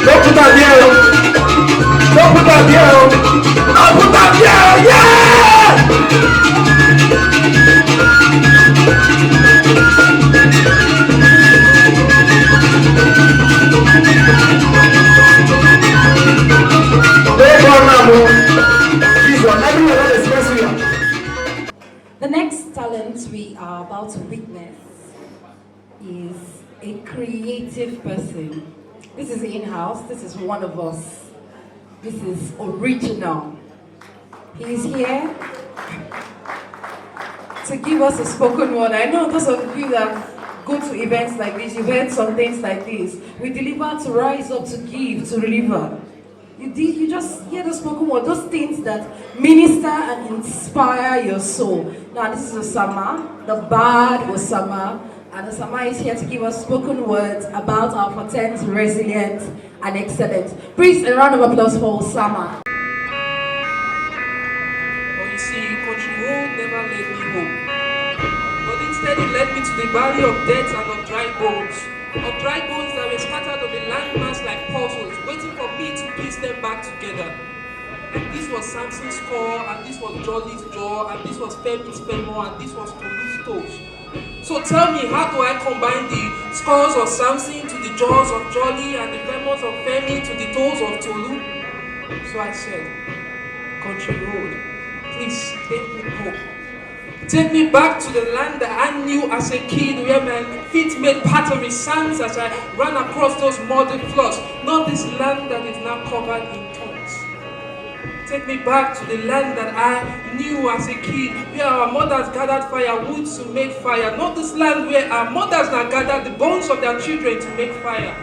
Don't put that here. Don't put that here. Don't put that here. Yeah! The next talent we are about to witness is a creative person. This is in-house, this is one of us. This is original. He is here to give us a spoken word. I know those of you that go to events like this, you've heard some things like this. We deliver to rise up, to give, to deliver. You just hear the spoken word, those things that minister and inspire your soul. Now this is Osama, the bard Osama, and Osama is here to give us spoken words about ALPHA10's resilience and excellence. Please, a round of applause for Osama. But you see, country road never led me home. But instead it led me to the valley of death and of dry bones. Of dry bones that were scattered on the landmass like puzzles, waiting for me to piece them back together. And this was Samson's core, and this was Jolly's jaw, and this was Femi's femur, and this was Tolu's toes. So tell me, how do I combine the scores of Samson to the jaws of Jolly and the femurs of Femi to the toes of Tolu? So I said, country road, please take me home. Take me back to the land that I knew as a kid, where my feet made pottery sands as I ran across those muddy floors. Not this land that is now covered in thorns. Take me back to the land that I knew as a kid, where our mothers gathered firewood to make fire. Not this land where our mothers now gathered the bones of their children to make fire.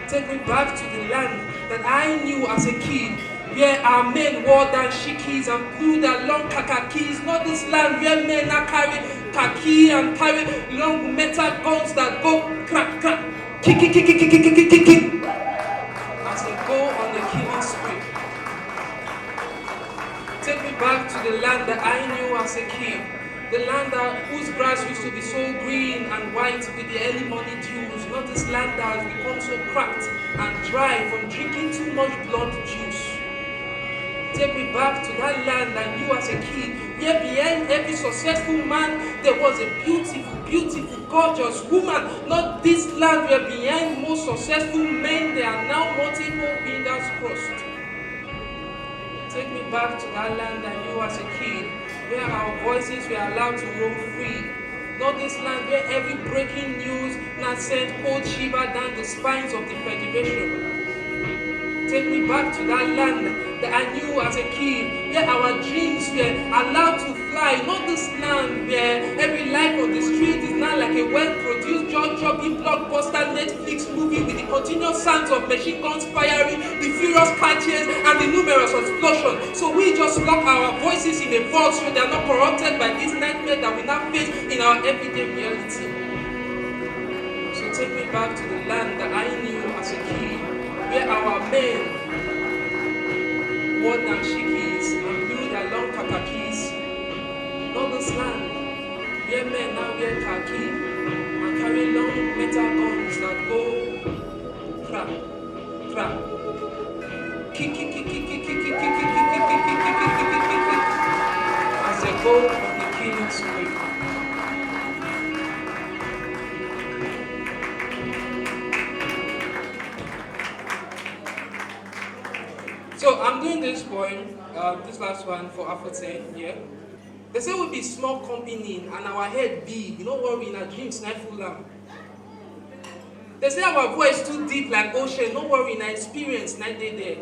Take me back to the land that I knew as a kid, where our men wore dashikis and blew their long kakakis. Not this land where men now carry kaki and carry long metal guns that go crack, crack, kick, kick, kick, kick, kick, kick, kick, kick, kick, as they go on the killing spree. Take me back to the land that I knew as a kid. The land whose grass used to be so green and white with the early morning dews. Not this land that has become so cracked and dry from drinking too much blood juice. Take me back to that land I knew as a kid, where behind every successful man there was a beautiful, beautiful, gorgeous woman. Not this land where behind most successful men there are now multiple fingers crossed. Take me back to that land I knew as a kid, where our voices were allowed to roam free. Not this land where every breaking news now sent cold shiver down the spines of the Federation. Take me back to that land that I knew as a kid, where our dreams were allowed to fly. Not this land where every life on the street is now like a well-produced, jaw-dropping blockbuster Netflix movie with the continuous sounds of machine guns firing, the furious catches, and the numerous explosions. So we just lock our voices in a vault so they are not corrupted by this nightmare that we now face in our everyday reality. So take me back to the land that I knew as a kid, where our men wore dashikis and blew their long kakakis. Not this land where men now wear khaki and carry long metal guns that go crack, crack, kick, kick, kick, kick, kick, kick, kick, kick, kick, kick, kick, kick, kick, kick, kick, kick, as they go on the killing spree. So I'm doing this poem, this last one for ALPHA10, yeah. They say we be small company and our head big. You don't worry, in our dreams not full lamb. They say our voice too deep like ocean. Don't worry, in our experience not day there.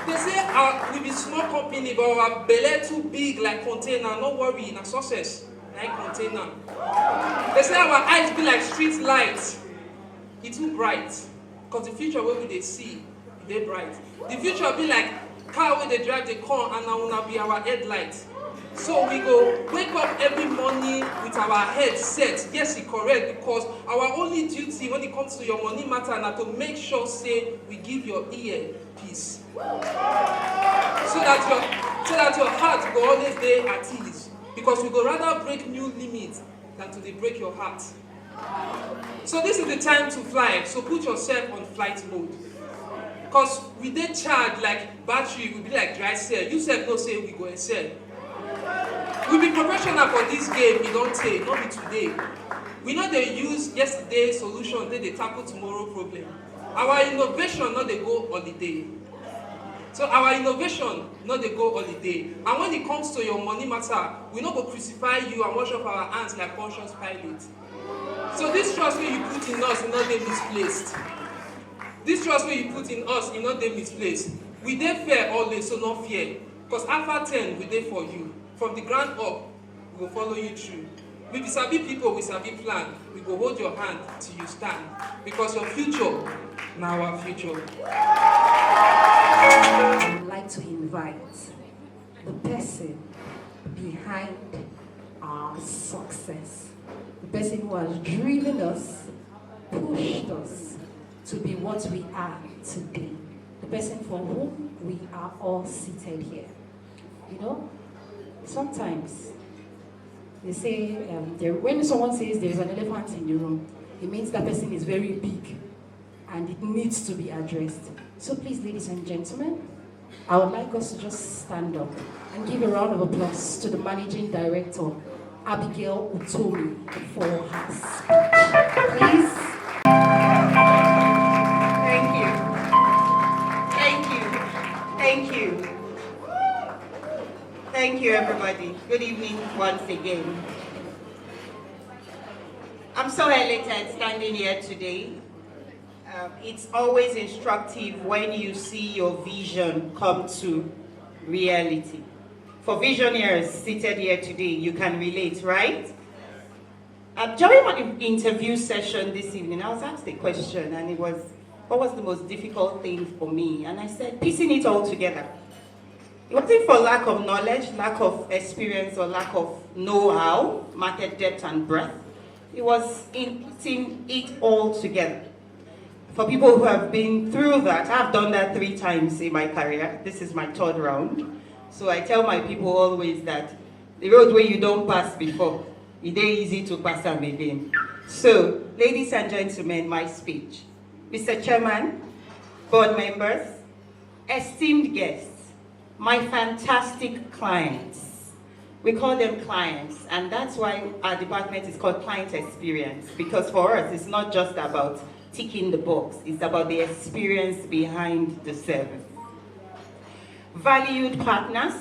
They say we be small company, but our belly too big like container. Don't worry, in our success like container. They say our eyes be like street lights. It's too bright. Because the future where they see, they bright. The future be like car where they drive the car and now will be our headlight. So we go wake up every morning with our head set. Yes, it's correct, because our only duty when it comes to your money matter now to make sure say we give your ear peace. So that your heart go always there at ease. Because we go rather break new limits than to break your heart. So this is the time to fly, so put yourself on flight mode. Because we did charge like battery, we be like dry cell. You said no say we go and sell. We be professional for this game, we don't take, not be today. We know they use yesterday's solution, they tackle tomorrow problem. Our innovation, not they go holiday. So our innovation, not they go holiday. And when it comes to your money matter, we not go crucify you and wash up our hands like Pontius Pilate. So this trust where you put in us will not be misplaced. This trust where you put in us will not be misplaced. We dey fair always, so no fear. Because ALPHA10 we dey for you. From the ground up, we will follow you through. We be sabi people, we sabi plan. We go hold your hand till you stand. Because your future, now our future. I would like to invite the person behind our success. The person who has driven us, pushed us to be what we are today. The person for whom we are all seated here. You know, sometimes they say, when someone says there's an elephant in the room, it means that person is very big and it needs to be addressed. So please, ladies and gentlemen, I would like us to just stand up and give a round of applause to the Managing Director, Abigail Utomi, for her speech. Please. Thank you. Thank you, everybody. Good evening once again. I'm so elated standing here today. It's always instructive when you see your vision come to reality. For visionaries seated here today, you can relate, right? During my interview session this evening, I was asked a question, and it was, what was the most difficult thing for me? And I said, piecing it all together. It wasn't for lack of knowledge, lack of experience, or lack of know-how, market depth and breadth. It was in piecing it all together. For people who have been through that, I've done that 3 times in my career. This is my 3rd round. So I tell my people always that the road where you don't pass before, it ain't easy to pass them again. So, ladies and gentlemen, my speech. Mr. Chairman, board members, esteemed guests, my fantastic clients. We call them clients, and that's why our department is called Client Experience, because for us, it's not just about ticking the box, it's about the experience behind the service. Valued partners,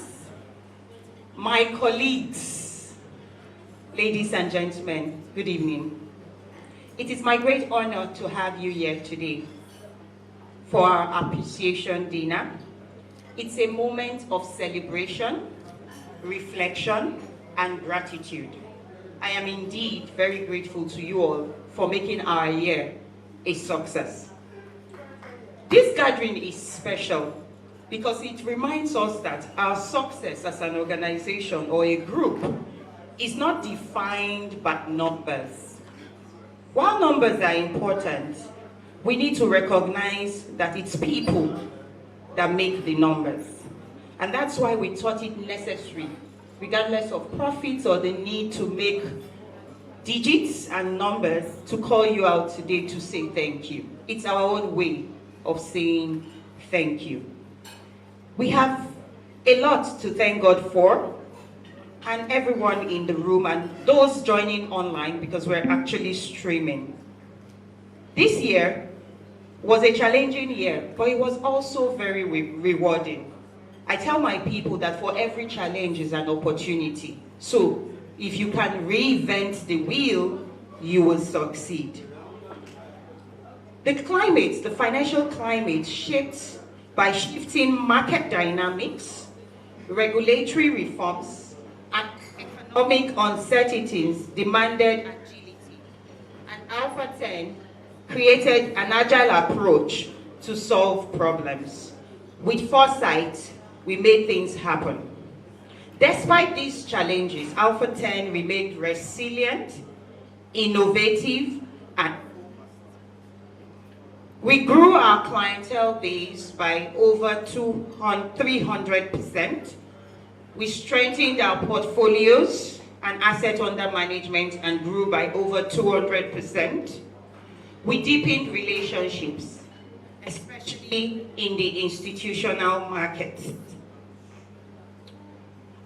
my colleagues, ladies and gentlemen, good evening. It is my great honor to have you here today for our appreciation dinner. It's a moment of celebration, reflection, and gratitude. I am indeed very grateful to you all for making our year a success. This gathering is special because it reminds us that our success as an organization or a group is not defined by numbers. While numbers are important, we need to recognize that it's people that make the numbers. And that's why we thought it necessary, regardless of profits or the need to make digits and numbers, to call you out today to say thank you. It's our own way of saying thank you. We have a lot to thank God for, and everyone in the room and those joining online, because we're actually streaming. This year was a challenging year, but it was also very rewarding. I tell my people that for every challenge is an opportunity. So if you can reinvent the wheel, you will succeed. The climate, the financial climate, shaped by shifting market dynamics, regulatory reforms, and economic uncertainties demanded agility. And ALPHA10 created an agile approach to solve problems. With foresight, we made things happen. Despite these challenges, ALPHA10 remained resilient, innovative, and we grew our clientele base by over 300%. We strengthened our portfolios and asset under management and grew by over 200%. We deepened relationships, especially in the institutional market.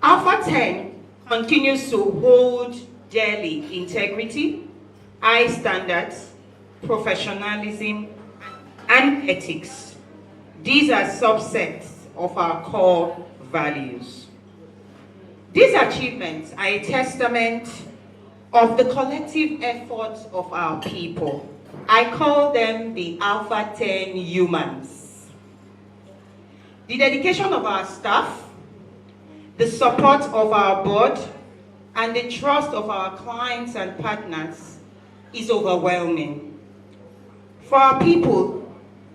ALPHA10 continues to hold dearly integrity, high standards, professionalism, and ethics. These are subsets of our core values. These achievements are a testament of the collective efforts of our people. I call them the ALPHA10 humans. The dedication of our staff, the support of our board, and the trust of our clients and partners is overwhelming. For our people,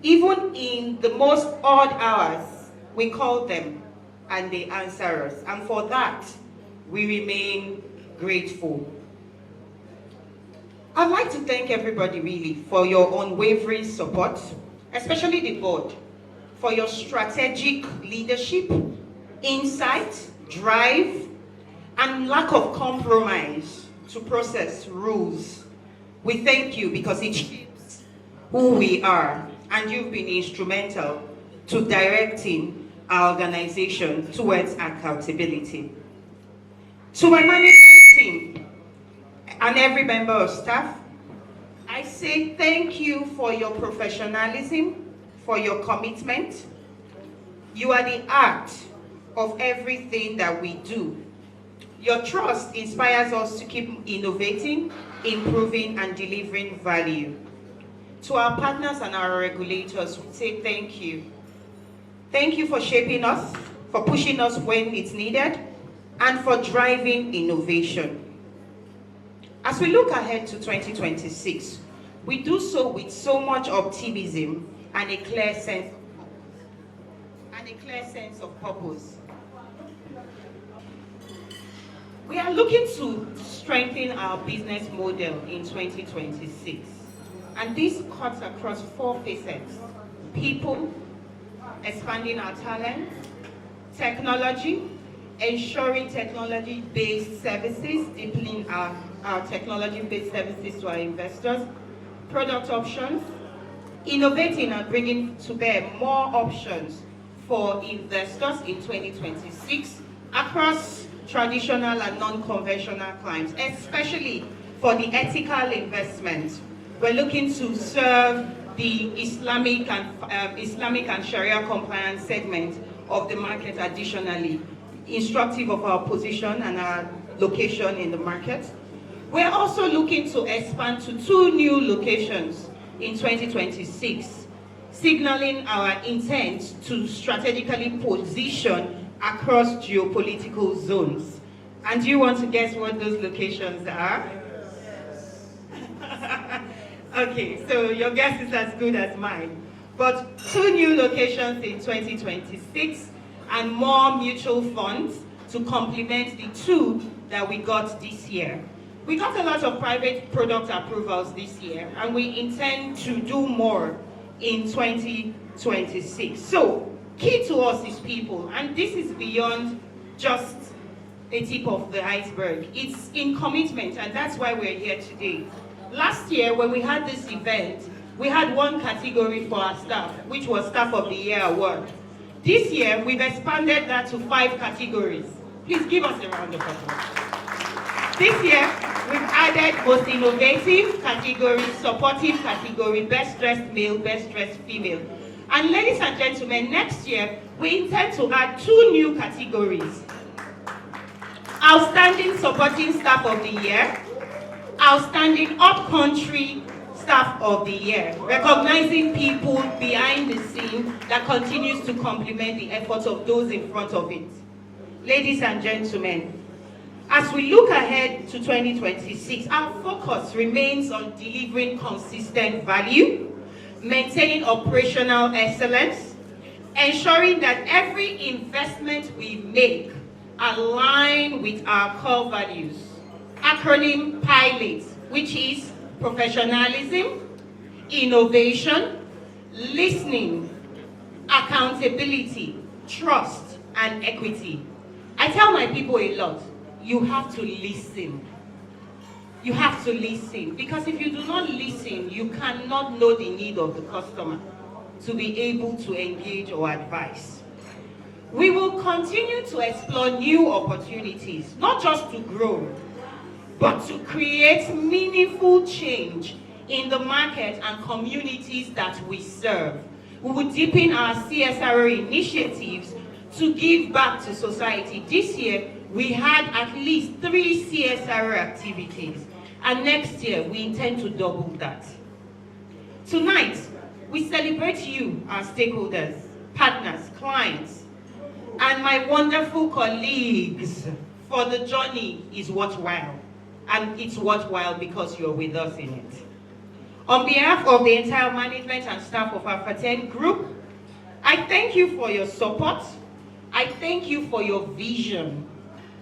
even in the most odd hours, we call them and they answer us. And for that, we remain grateful. I'd like to thank everybody really for your unwavering support, especially the board, for your strategic leadership, insight, drive, and lack of compromise to process rules. We thank you because it shapes who we are, and you've been instrumental to directing our organization towards accountability. To my management team and every member of staff, I say thank you for your professionalism, for your commitment. You are the heart of everything that we do. Your trust inspires us to keep innovating, improving, and delivering value. To our partners and our regulators, we say thank you. Thank you for shaping us, for pushing us when it's needed, and for driving innovation. As we look ahead to 2026, we do so with so much optimism and a clear sense of purpose. We are looking to strengthen our business model in 2026, and this cuts across 4 facets: people, expanding our talent, technology, ensuring technology-based services, deepening our technology-based services to our investors, product options, innovating and bringing to bear more options for investors in 2026 across traditional and non-conventional clients, especially for the ethical investment. We're looking to serve the Islamic and Sharia compliance segment of the market additionally, instructive of our position and our location in the market. We're also looking to expand to 2 new locations in 2026, signaling our intent to strategically position across geopolitical zones. And do you want to guess what those locations are? Okay, so your guess is as good as mine. But 2 new locations in 2026 and more mutual funds to complement the 2 that we got this year. We got a lot of private product approvals this year, and we intend to do more in 2026. So, key to us is people, and this is beyond just a tip of the iceberg. It's in commitment, and that's why we're here today. Last year, when we had this event, we had 1 category for our staff, which was Staff of the Year Award. This year, we've expanded that to 5 categories. Please give us a round of applause. This year, we've added Most Innovative category, Supportive category, Best Dressed Male, Best Dressed Female. And ladies and gentlemen, next year, we intend to add 2 new categories: Outstanding Supporting Staff of the Year, Outstanding Up-Country Staff of the Year, recognizing people behind the scene that continues to complement the efforts of those in front of it. Ladies and gentlemen, as we look ahead to 2026, our focus remains on delivering consistent value, maintaining operational excellence, ensuring that every investment we make aligns with our core values. Acronym PILOT, which is professionalism, innovation, listening, accountability, trust, and equity. I tell my people a lot, you have to listen. You have to listen, because if you do not listen, you cannot know the need of the customer to be able to engage or advise. We will continue to explore new opportunities, not just to grow, but to create meaningful change in the market and communities that we serve. We will deepen our CSR initiatives to give back to society. This year, we had at least 3 CSR activities, and next year, we intend to double that. Tonight, we celebrate you, our stakeholders, partners, clients, and my wonderful colleagues, for the journey is worthwhile. And it's worthwhile because you're with us in it. On behalf of the entire management and staff of ALPHA10 Group, I thank you for your support, I thank you for your vision,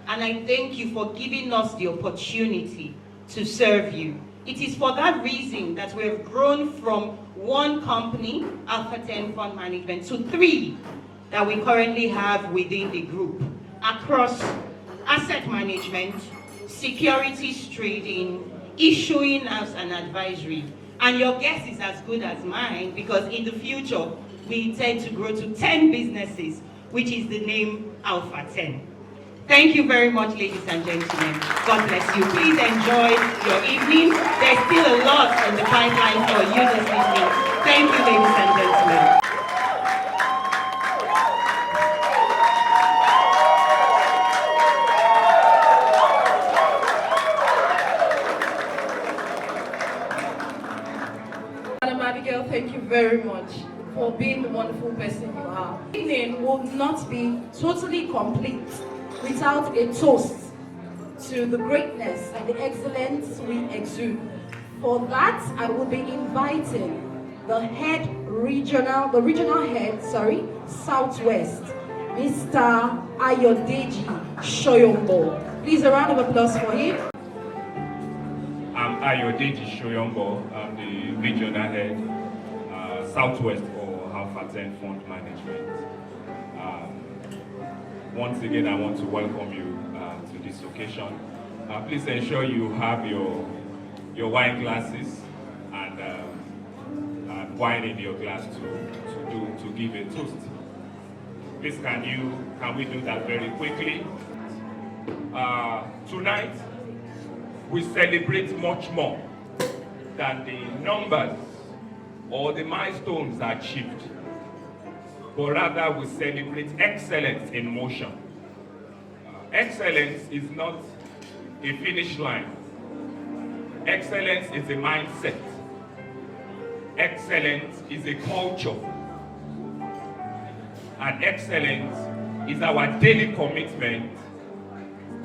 and I thank you for giving us the opportunity to serve you. It is for that reason that we have grown from 1 company, ALPHA10 Fund Management, to 3 that we currently have within the group, across asset management, securities trading, issuing as an advisory. And your guess is as good as mine, because in the future, we intend to grow to 10 businesses, which is the name ALPHA10. Thank you very much, ladies and gentlemen. God bless you. Please enjoy your evening. There's still a lot in the pipeline for you this evening. Thank you, ladies and gentlemen. Madam Abigail, thank you very much for being the wonderful person you are. The evening will not be totally complete without a toast to the greatness and the excellence we exude. For that, I will be inviting the regional head, Southwest, Mr. Ayodeji Shoyombo. Please, a round of applause for him. I'm Ayodeji Shoyombo. I'm the regional head, Southwest for ALPHA10 Fund Management. Once again, I want to welcome you to this occasion. Please ensure you have your wine glasses and wine in your glass to give a toast. Please, can we do that very quickly? Tonight, we celebrate much more than the numbers or the milestones achieved, but rather we celebrate excellence in motion. Excellence is not a finish line. Excellence is a mindset. Excellence is a culture. And excellence is our daily commitment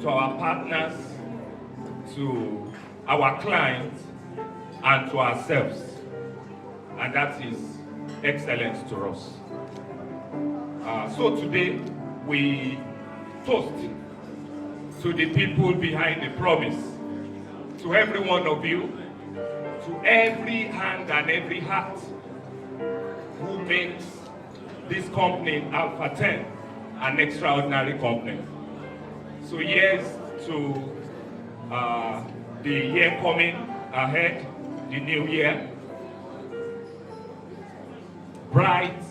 to our partners, to our clients, and to ourselves. And that is excellence to us. So today, we toast to the people behind the promise, to every one of you, to every hand and every heart who makes this company, ALPHA10, an extraordinary company. So here's to the year coming ahead, the new year. Bright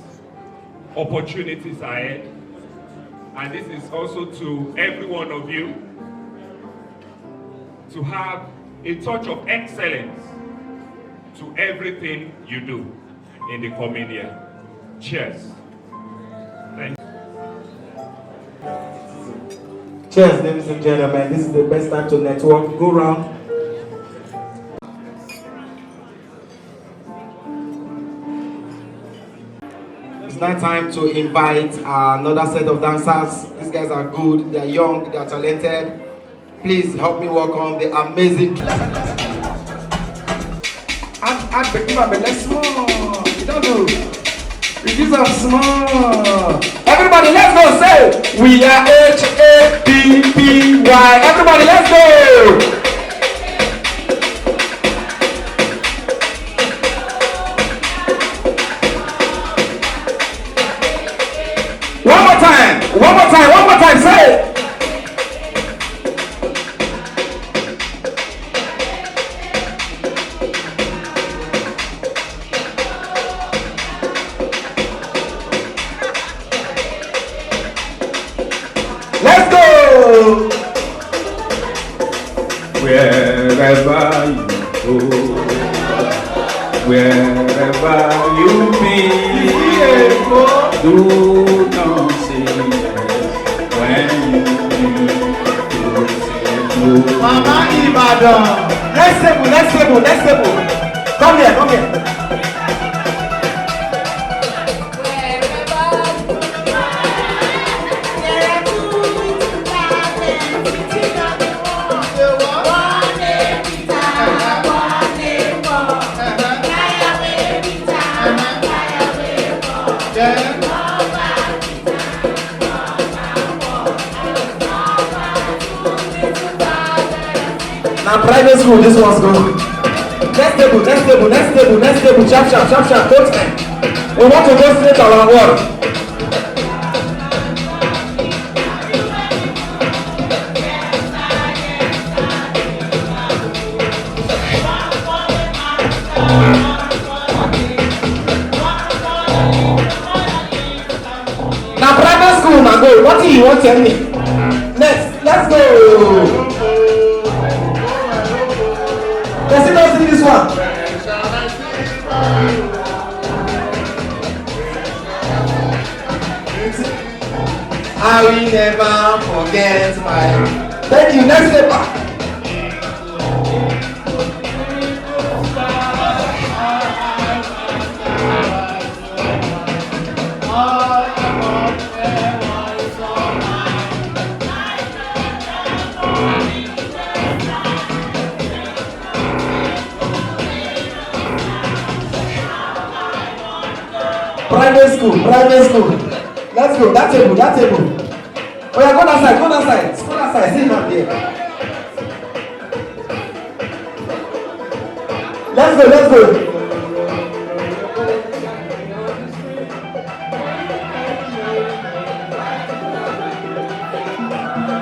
opportunities ahead. And this is also to every one of you to have a touch of excellence to everything you do in the coming year. Cheers. Thank you. Cheers, ladies and gentlemen. This is the best time to network. Go round. It's now time to invite another set of dancers. These guys are good, they're young, they're talented. Please help me welcome the amazing. Add the small. You don't do. Reduce up small. Everybody, let's go. Say, we are HAPPY. Everybody, let's go. One more time, say it. Let's go. Wherever you go, wherever you be, do not say yes when you say no. Mama Ibadan. Let's table. Come here. Now private school, this one's good. Next table. Sharp. Coach time. We want to go straight to our work. Now private school, now go. What do you want to tell me? Next, let's go. Does it not see this one? I will never forget my. Thank you. Next paper. Private school, private school. Let's go, that table, that table. Oh yeah, go that side, go that side. Go that side, sit down there. Let's go, let's go.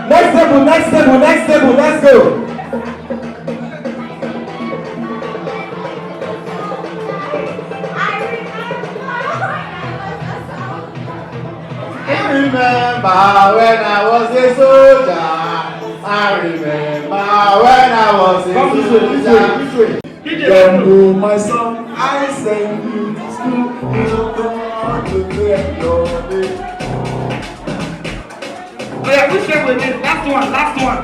Next table, next table, next table, let's go. I remember when I was a soldier. I remember when I was a soldier. Jumbo, my son, I send you to school. You don't want to clear your name. Oh yeah, push them with it. Last one, last one.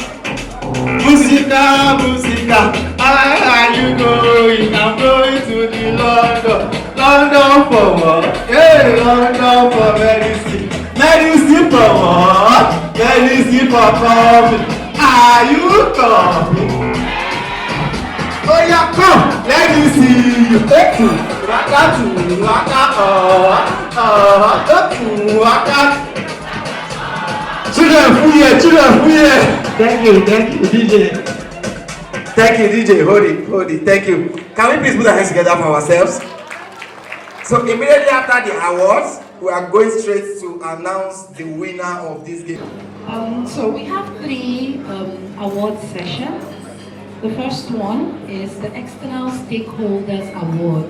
Musica, musica, where are you going? I'm going to the London. London for what? Hey, London for medicine. Medicine for what? Medicine for coffee. Are you coming? Oh yeah, come. Let me see you. Take two. Waka two, waka waka. Children, fuye. Thank you, DJ. Thank you, DJ. Hold it. Thank you. Can we please put our hands together for ourselves? So immediately after the awards, we are going straight to announce the winner of this game. So we have 3 award sessions. The first one is the External Stakeholders Award.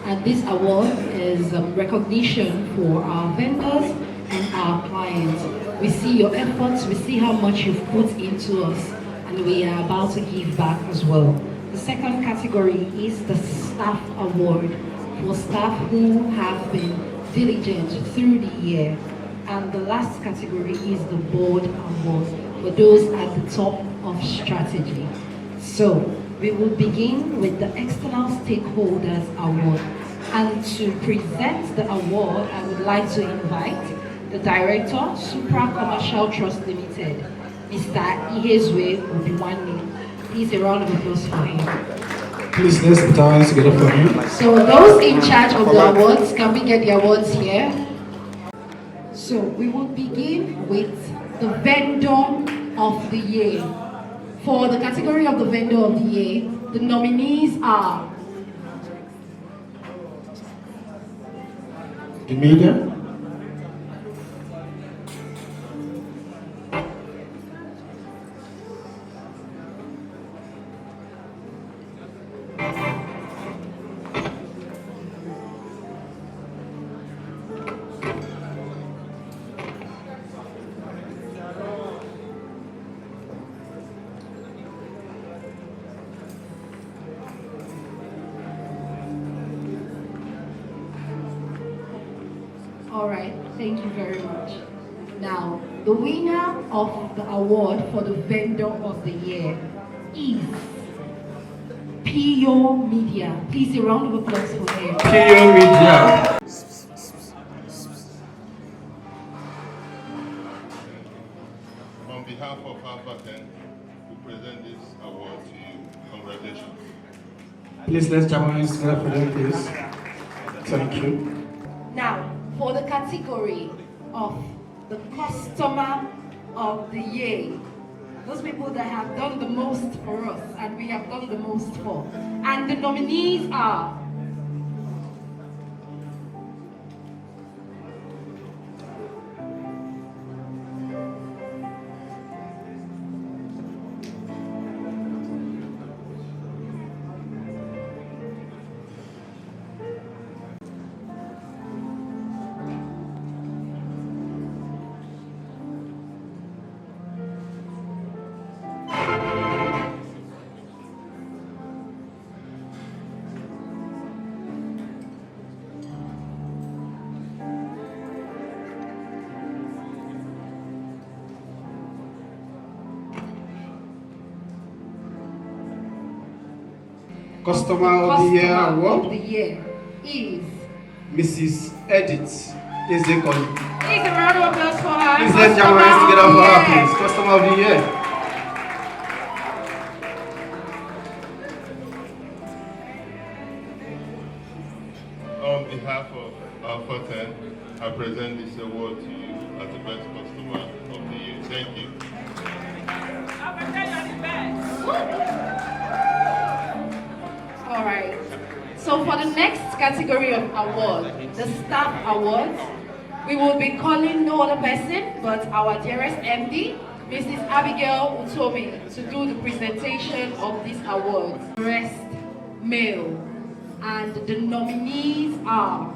And this award is recognition for our vendors and our clients. We see your efforts, we see how much you've put into us, and we are about to give back as well. The second category is the Staff Award for staff who have been diligent through the year. And the last category is the Board Award for those at the top of strategy. So we will begin with the External Stakeholders Award. And to present the award, I would like to invite the Director, Supra Commercial Trust Limited, Mr. Ihezwe Obiwani. Please a round of applause for him. Please let's put our hands together for him. So those in charge of the awards, can we get the awards here? So we will begin with the Vendor of the Year. For the category of the Vendor of the Year, the nominees are The media. all right. Thank you very much. Now, the winner of the award for the Vendor of the Year is PO Media. Please, a round of applause for them. PO Media. On behalf of ALPHA10, we present this award to you. Congratulations. Please let's jam our hands together for them, please. Thank you. Now, for the category of the Customer of the Year, those people that have done the most for us and we have done the most for. And the nominees are Customer of the Year award of the Year is Mrs. Edith Ezekoli. Please, a round of applause for her. Please let's jam our hands together for her, please. Customer of the Year. On behalf of ALPHA10, I present this award to you as the best customer of the year. Thank you. All right. So for the next category of award, the staff awards, we will be calling no other person but our dearest MD, Mrs. Abigail Utomi, to do the presentation of these awards. Rest male, and the nominees are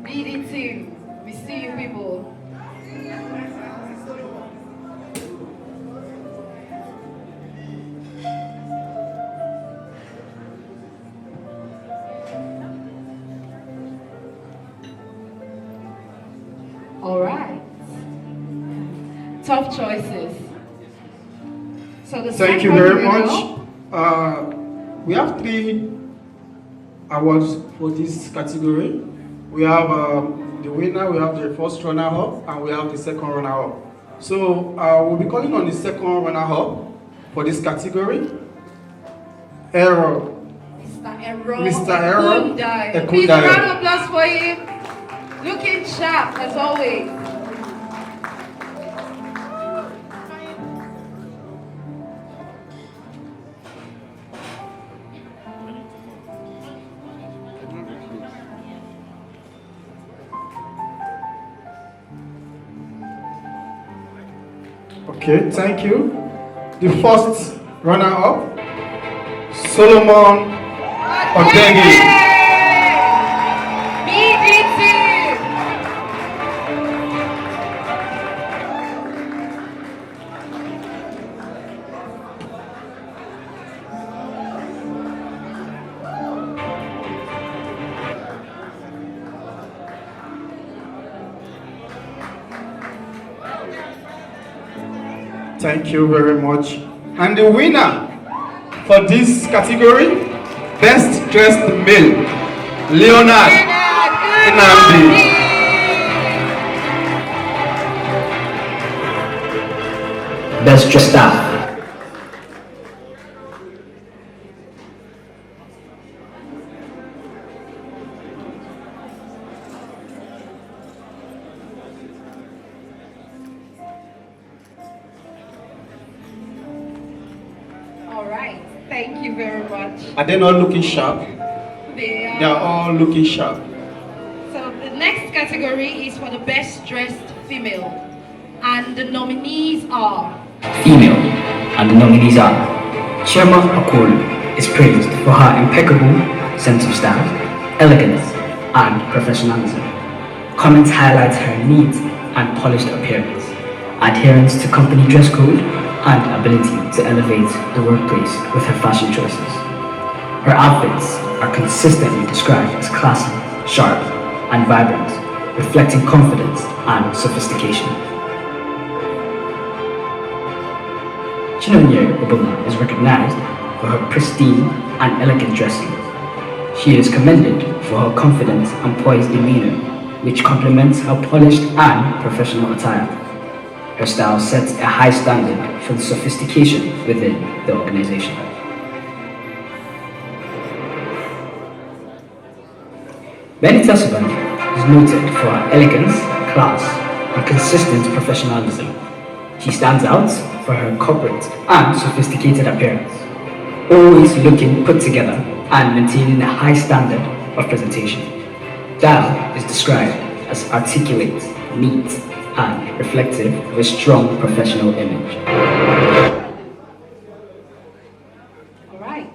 BD2. We see you people. All right. Tough choices. So the Thank you very much. We have 3 awards for this category. We have the winner, we have the first runner-up, and we have the second runner-up. So we'll be calling on the second runner-up for this category. Error. Mr. Error. Please, a round of applause for him. Looking sharp as always. Okay, thank you. The first runner-up, Solomon Odegi. Thank you very much. And the winner for this category, Best Dressed Male, Leonard Nnamdi. Best Dressed Staff. Thank you very much. Are they not looking sharp? They are all looking sharp. So the next category is for the best dressed female. And the nominees are... Female. And the nominees are... Chirma Akul is praised for her impeccable sense of style, elegance, and professionalism. Comments highlight her neat and polished appearance, adherence to company dress code, and ability to elevate the workplace with her fashion choices. Her outfits are consistently described as classy, sharp, and vibrant, reflecting confidence and sophistication. Chinonye Obama is recognized for her pristine and elegant dressing. She is commended for her confident and poised demeanor, which complements her polished and professional attire. Her style sets a high standard for the sophistication within the organization. Benita Suban is noted for her elegance, class, and consistent professionalism. She stands out for her corporate and sophisticated appearance, always looking put together and maintaining a high standard of presentation. Style is described as articulate, neat, and reflective of a strong professional image. All right.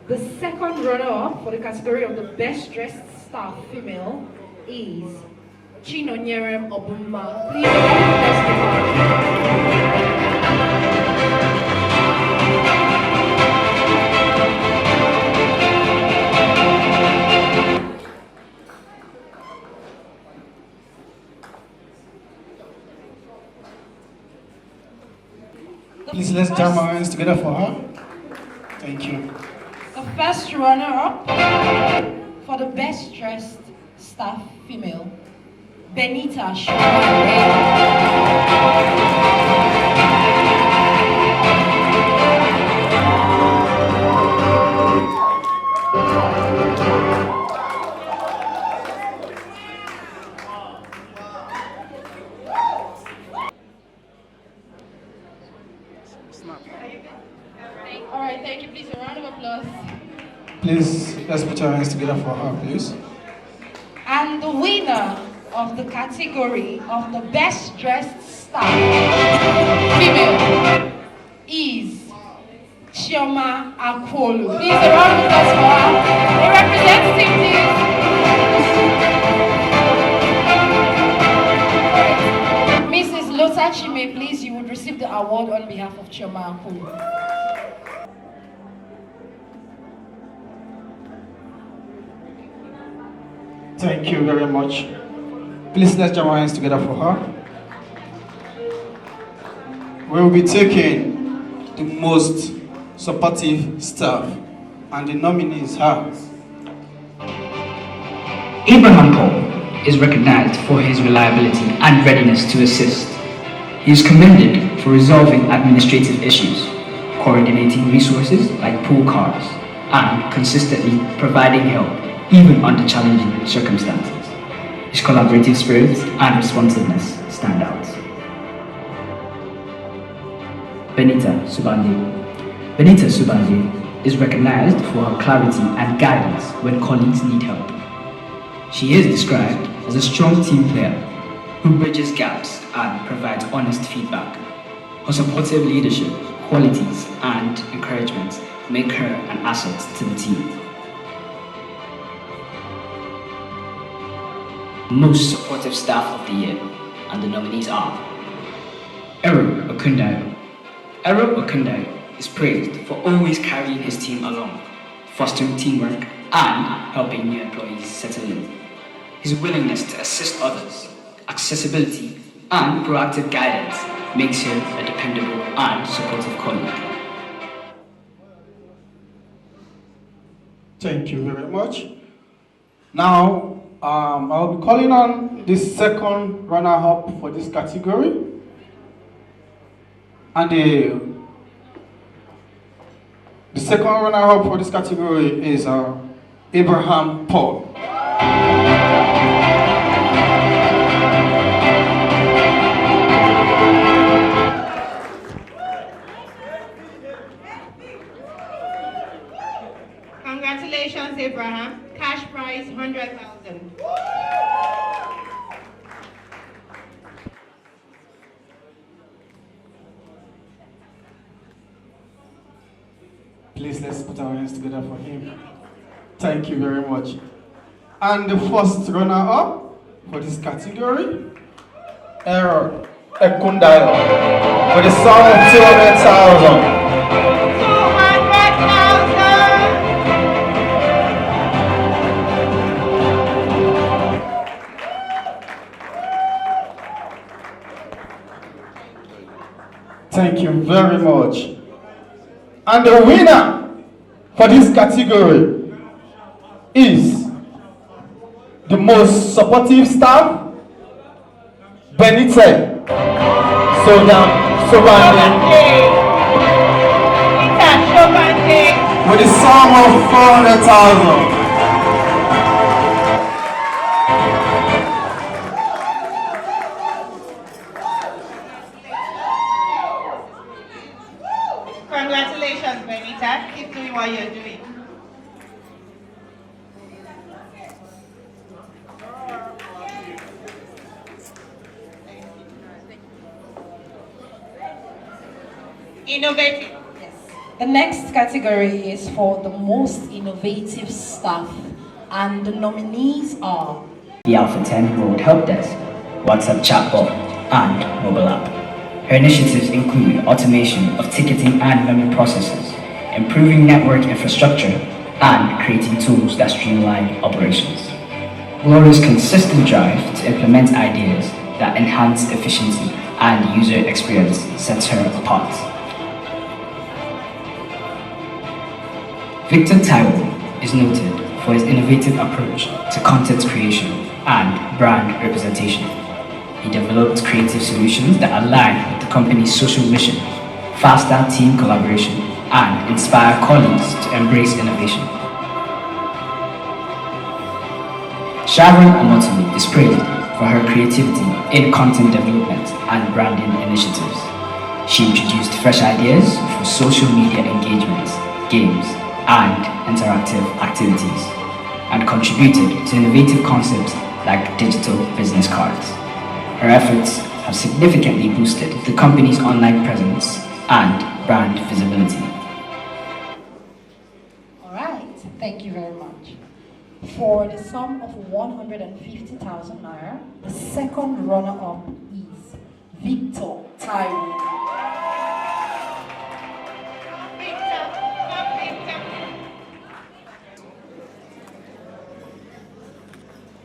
The second runner-up for the category of the best dressed staff female is Chinonyerem Obumba. Please Please let's jam our hands together for her. Thank you. the first runner-up for the best dressed staff female, Benita All right, thank you. Please, a round of applause. Please let's put our hands together for her, please. And the winner of the category of the best dressed staff female is Chioma Akwolu. Please, a round of applause for her. A representative, please. Mrs. Lota Chime, please, you would receive the award on behalf of Chioma Akwolu. Thank you very much. Please let's jam our hands together for her. We will be taking the most supportive staff, and the nominees are Abraham Paul is recognized for his reliability and readiness to assist. He is commended for resolving administrative issues, coordinating resources like pool cars, and consistently providing help even under challenging circumstances. His collaborative spirit and responsiveness stand out. Benita Subandi. Benita Subandi is recognized for her clarity and guidance when colleagues need help. She is described as a strong team player who bridges gaps and provides honest feedback. Her supportive leadership, qualities, and encouragement make her an asset to the team. Most supportive staff of the year, and the nominees are Ero Okundayo. Ero Okundayo is praised for always carrying his team along, fostering teamwork and helping new employees settle in. His willingness to assist others, accessibility, and proactive guidance makes him a dependable and supportive colleague. Thank you very much. Now, I'll be calling on the second runner-up for this category. And the second runner-up for this category is Abraham Paul. Congratulations, Abraham. Cash prize 100,000. Please let's put our hands together for him. Thank you very much. And the first runner-up for this category, Ero Okundayo, for the sum of 200,000. Thank you very much. And the winner for this category is the most supportive staff, Benita Sobande, with a sum of 400,000. Congratulations, Benita. Keep doing what you're doing. Innovative. The next category is for the most innovative staff, and the nominees are the ALPHA10 Road Help Desk, WhatsApp chatbot, and mobile app. Her initiatives include automation of ticketing and memo processes, improving network infrastructure, and creating tools that streamline operations. Gloria's consistent drive to implement ideas that enhance efficiency and user experience sets her apart. Victor Taiwo is noted for his innovative approach to content creation and brand representation. He developed creative solutions that align with the company's social mission, foster team collaboration, and inspire colleagues to embrace innovation. Sharon Omotumi is praised for her creativity in content development and branding initiatives. She introduced fresh ideas for social media engagements, games, and interactive activities, and contributed to innovative concepts like digital business cards. Her efforts have significantly boosted the company's online presence and brand visibility. all right. Thank you very much. For the sum of 150,000 naira, the second runner-up is Victor Taiwo.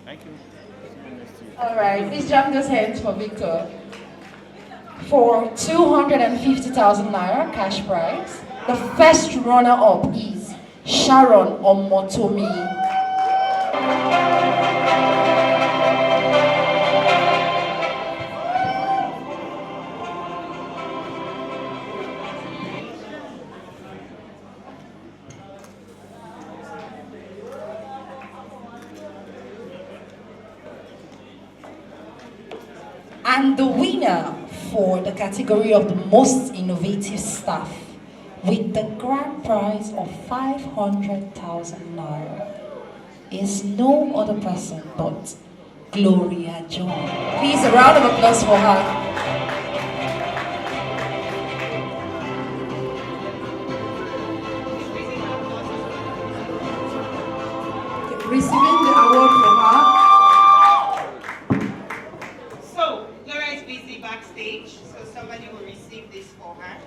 Thank you. All right, please jam those hands for Victor. For 250,000 naira cash prize, the first runner-up is Sharon Omotomi. And the winner for the category of the most innovative staff, with the grand prize of 500,000 naira, is no other person but Gloria John. Please, a round of applause for her. Receiving the award for her. So, Laura is busy backstage, so somebody will receive this for her.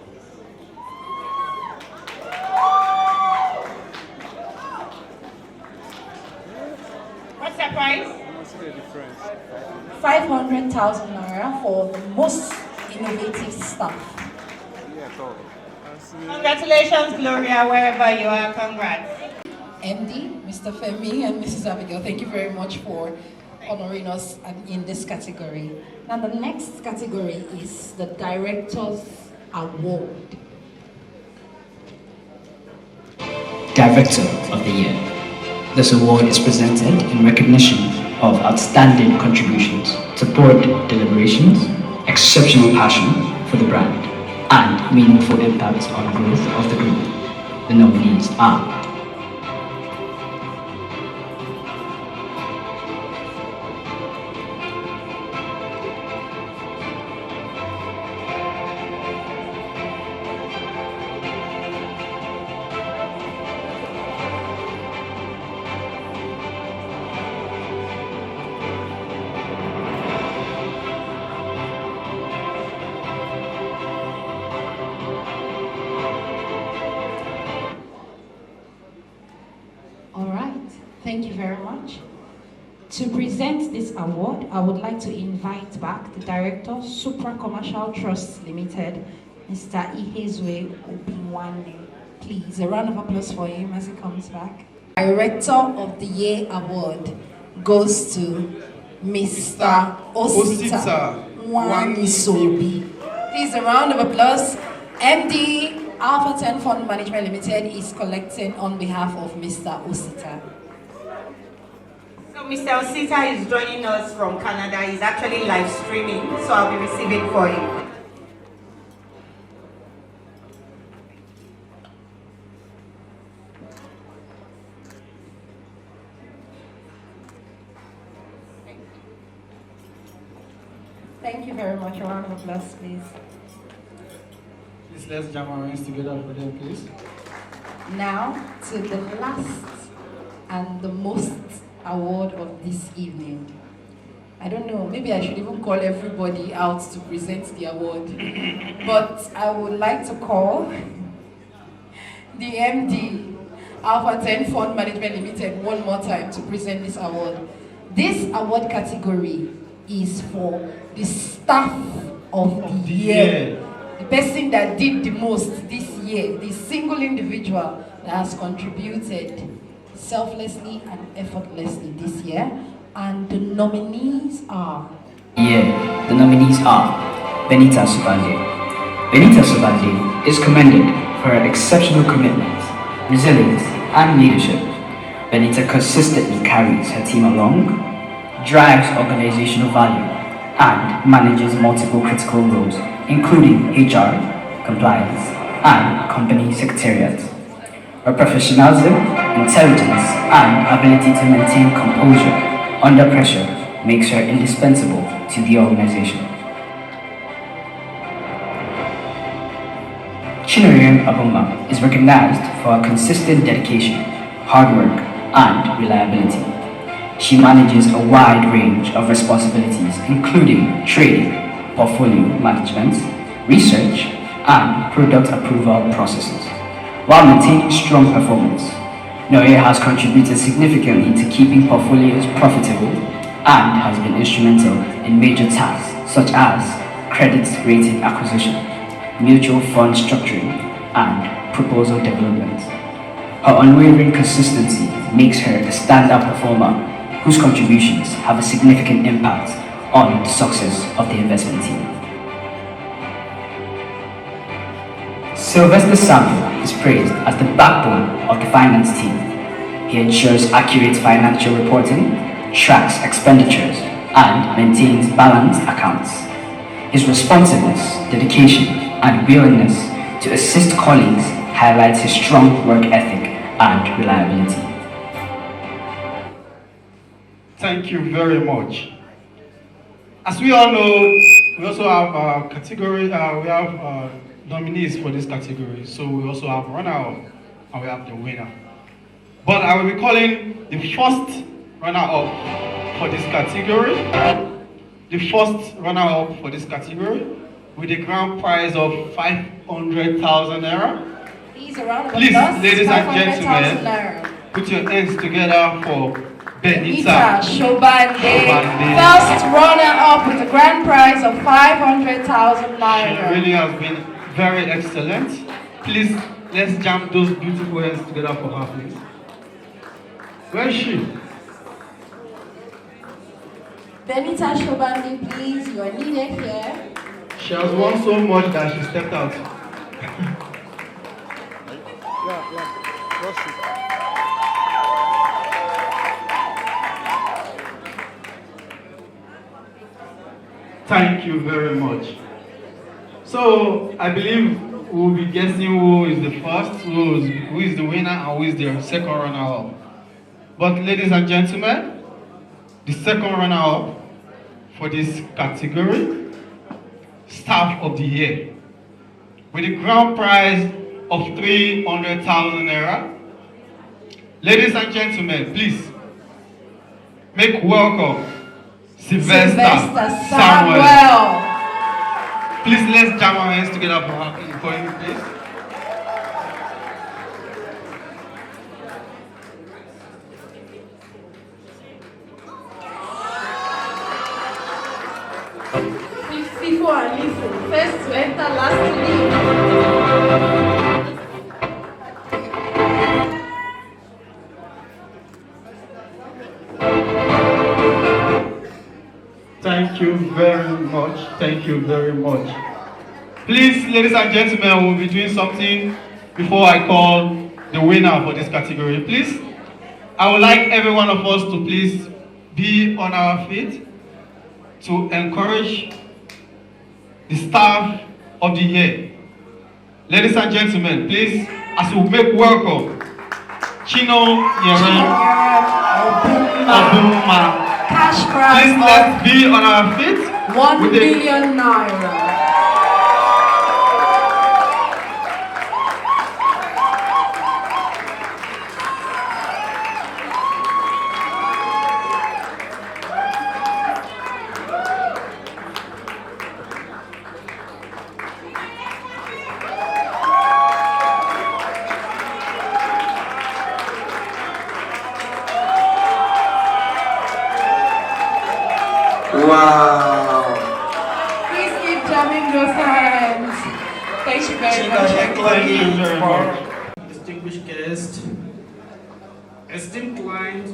What's the price? 500,000 naira for the most innovative staff. Congratulations, Gloria, wherever you are. Congrats. MD, Mr. Femi, and Mrs. Abigail, thank you very much for honoring us in this category. Now, the next category is the Director's Award. Director of the Year. This award is presented in recognition of outstanding contributions to board deliberations, exceptional passion for the brand, and meaningful impact on growth of the group. The nominees are Thank you very much. To present this award, I would like to invite back the Director, Supra Commercial Trust Limited, Mr. Ihezwe Obinwande. Please, a round of applause for him as he comes back. Director of the Year Award goes to Mr. Osita Wanisobi. Please, a round of applause. MD ALPHA10 Fund Management Limited is collecting on behalf of Mr. Osita. So Mr. Osita is joining us from Canada. He's actually live streaming, so I'll be receiving for him. Thank you very much. A round of applause, please. Please let's jam our hands together for them, please. Now to the last and the most award of this evening. I don't know, maybe I should even call everybody out to present the award. But I would like to call the MD, ALPHA10 Fund Management Limited, one more time to present this award. This award category is for the staff of the year. The person that did the most this year, the single individual that has contributed selflessly and effortlessly this year. And the nominees are... The nominees are Benita Subanje. Benita Subanje is commended for her exceptional commitment, resilience, and leadership. Benita consistently carries her team along, drives organizational value, and manages multiple critical roles, including HR, compliance, and company secretariat. Her professionalism, intelligence, and ability to maintain composure under pressure makes her indispensable to the organization. Chinorium Abumba is recognized for her consistent dedication, hard work, and reliability. She manages a wide range of responsibilities, including trading, portfolio management, research, and product approval processes, while maintaining strong performance. Noria has contributed significantly to keeping portfolios profitable and has been instrumental in major tasks such as credit rating acquisition, mutual fund structuring, and proposal development. Her unwavering consistency makes her a standout performer whose contributions have a significant impact on the success of the investment team. Sylvester Samuel is praised as the backbone of the finance team. He ensures accurate financial reporting, tracks expenditures, and maintains balanced accounts. His responsiveness, dedication, and willingness to assist colleagues highlights his strong work ethic and reliability. Thank you very much. As we all know, we also have a category, we have nominees for this category. So we also have runner-up and we have the winner. But I will be calling the first runner-up for this category. The first runner-up for this category with a grand prize of 500,000 naira. Please, ladies and gentlemen, put your hands together for Benita Shobande, first runner-up with a grand prize of 500,000 naira. She really has been very excellent. Please, let's jam those beautiful hands together for her, please. Where is she? Benita Shobande, please, you are needed here. She has won so much that she stepped out. Thank you very much. So, I believe we'll be guessing who is the first, who is the winner, and who is the second runner-up. But ladies and gentlemen, the second runner-up for this category, Staff of the Year, with a grand prize of 300,000 naira. Ladies and gentlemen, please make welcome Sylvester Samuel. Please let's jam our hands together for him, please. People are listening. First to enter, last to leave. Thank you very much. Thank you very much. Please, ladies and gentlemen, we'll be doing something before I call the winner for this category. Please, I would like every one of us to please be on our feet to encourage the staff of the year. Ladies and gentlemen, please, as we make welcome, Chino Yeren Abuma. Cash prize. Please let's be on our feet. 1 million naira. jamming those hands. Thank you very much. Thank you very much. Distinguished guests, esteemed clients,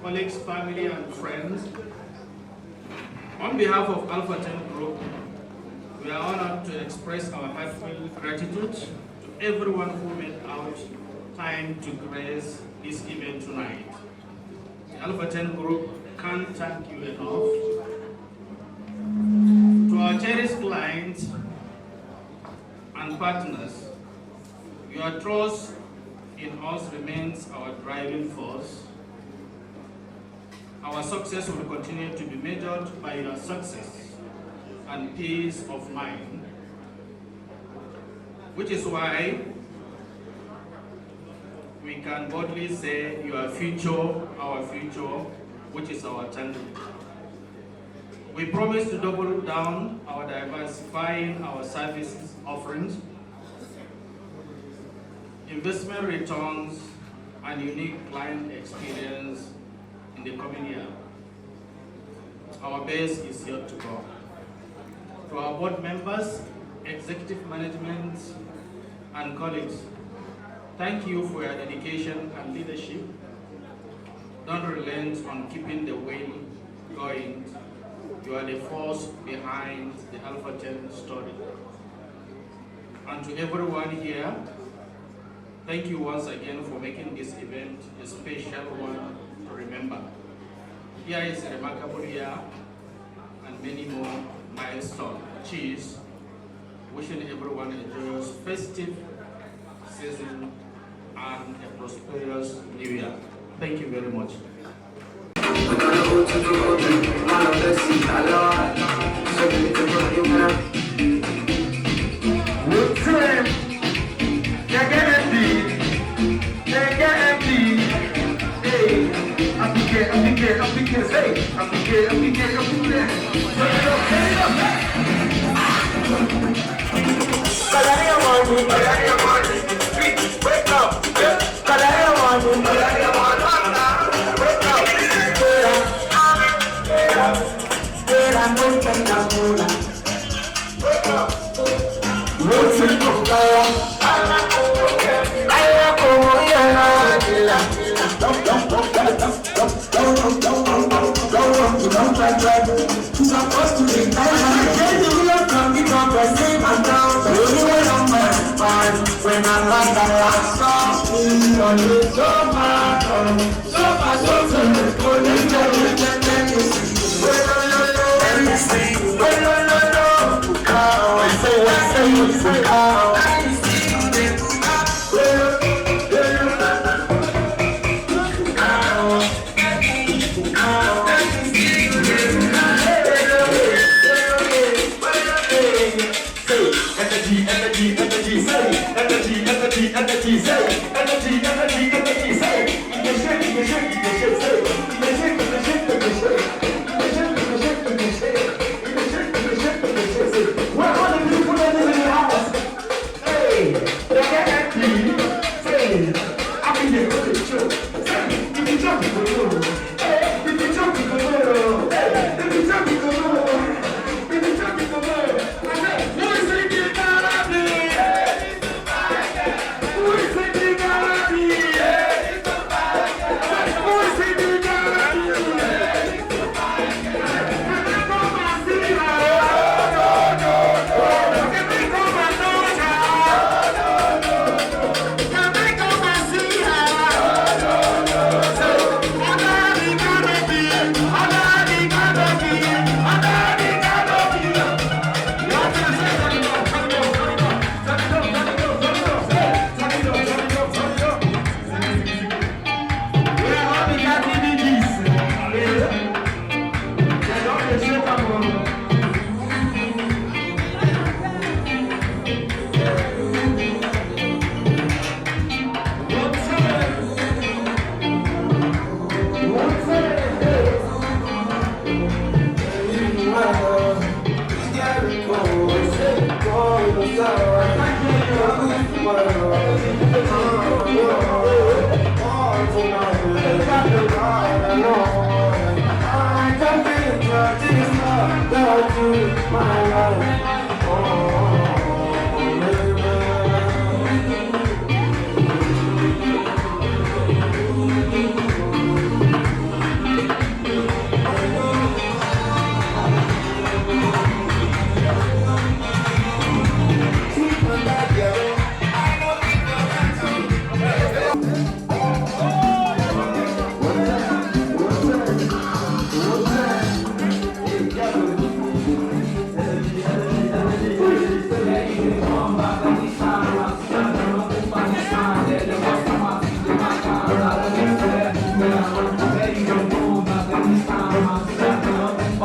colleagues, family, and friends, on behalf of ALPHA10 Group, we are honored to express our heartfelt gratitude to everyone who made out time to grace this event tonight. The ALPHA10 Group can't thank you enough. To our cherished clients and partners, your trust in us remains our driving force. Our success will continue to be measured by your success and peace of mind, which is why we can boldly say your future, our future, which is our challenge. We promise to double down our diversifying our services offerings, investment returns, and unique client experience in the coming year. Our best is yet to come. To our board members, executive management, and colleagues, thank you for your dedication and leadership. Don't relent on keeping the wheel going. You are the force behind the ALPHA10 story. And to everyone here, thank you once again for making this event a special one to remember. Here is a remarkable year and many more milestones. Cheers. Wishing everyone a joyous festive season and a prosperous new year. Thank you very much.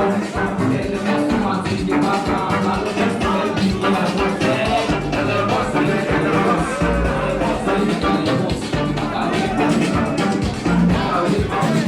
Thank you.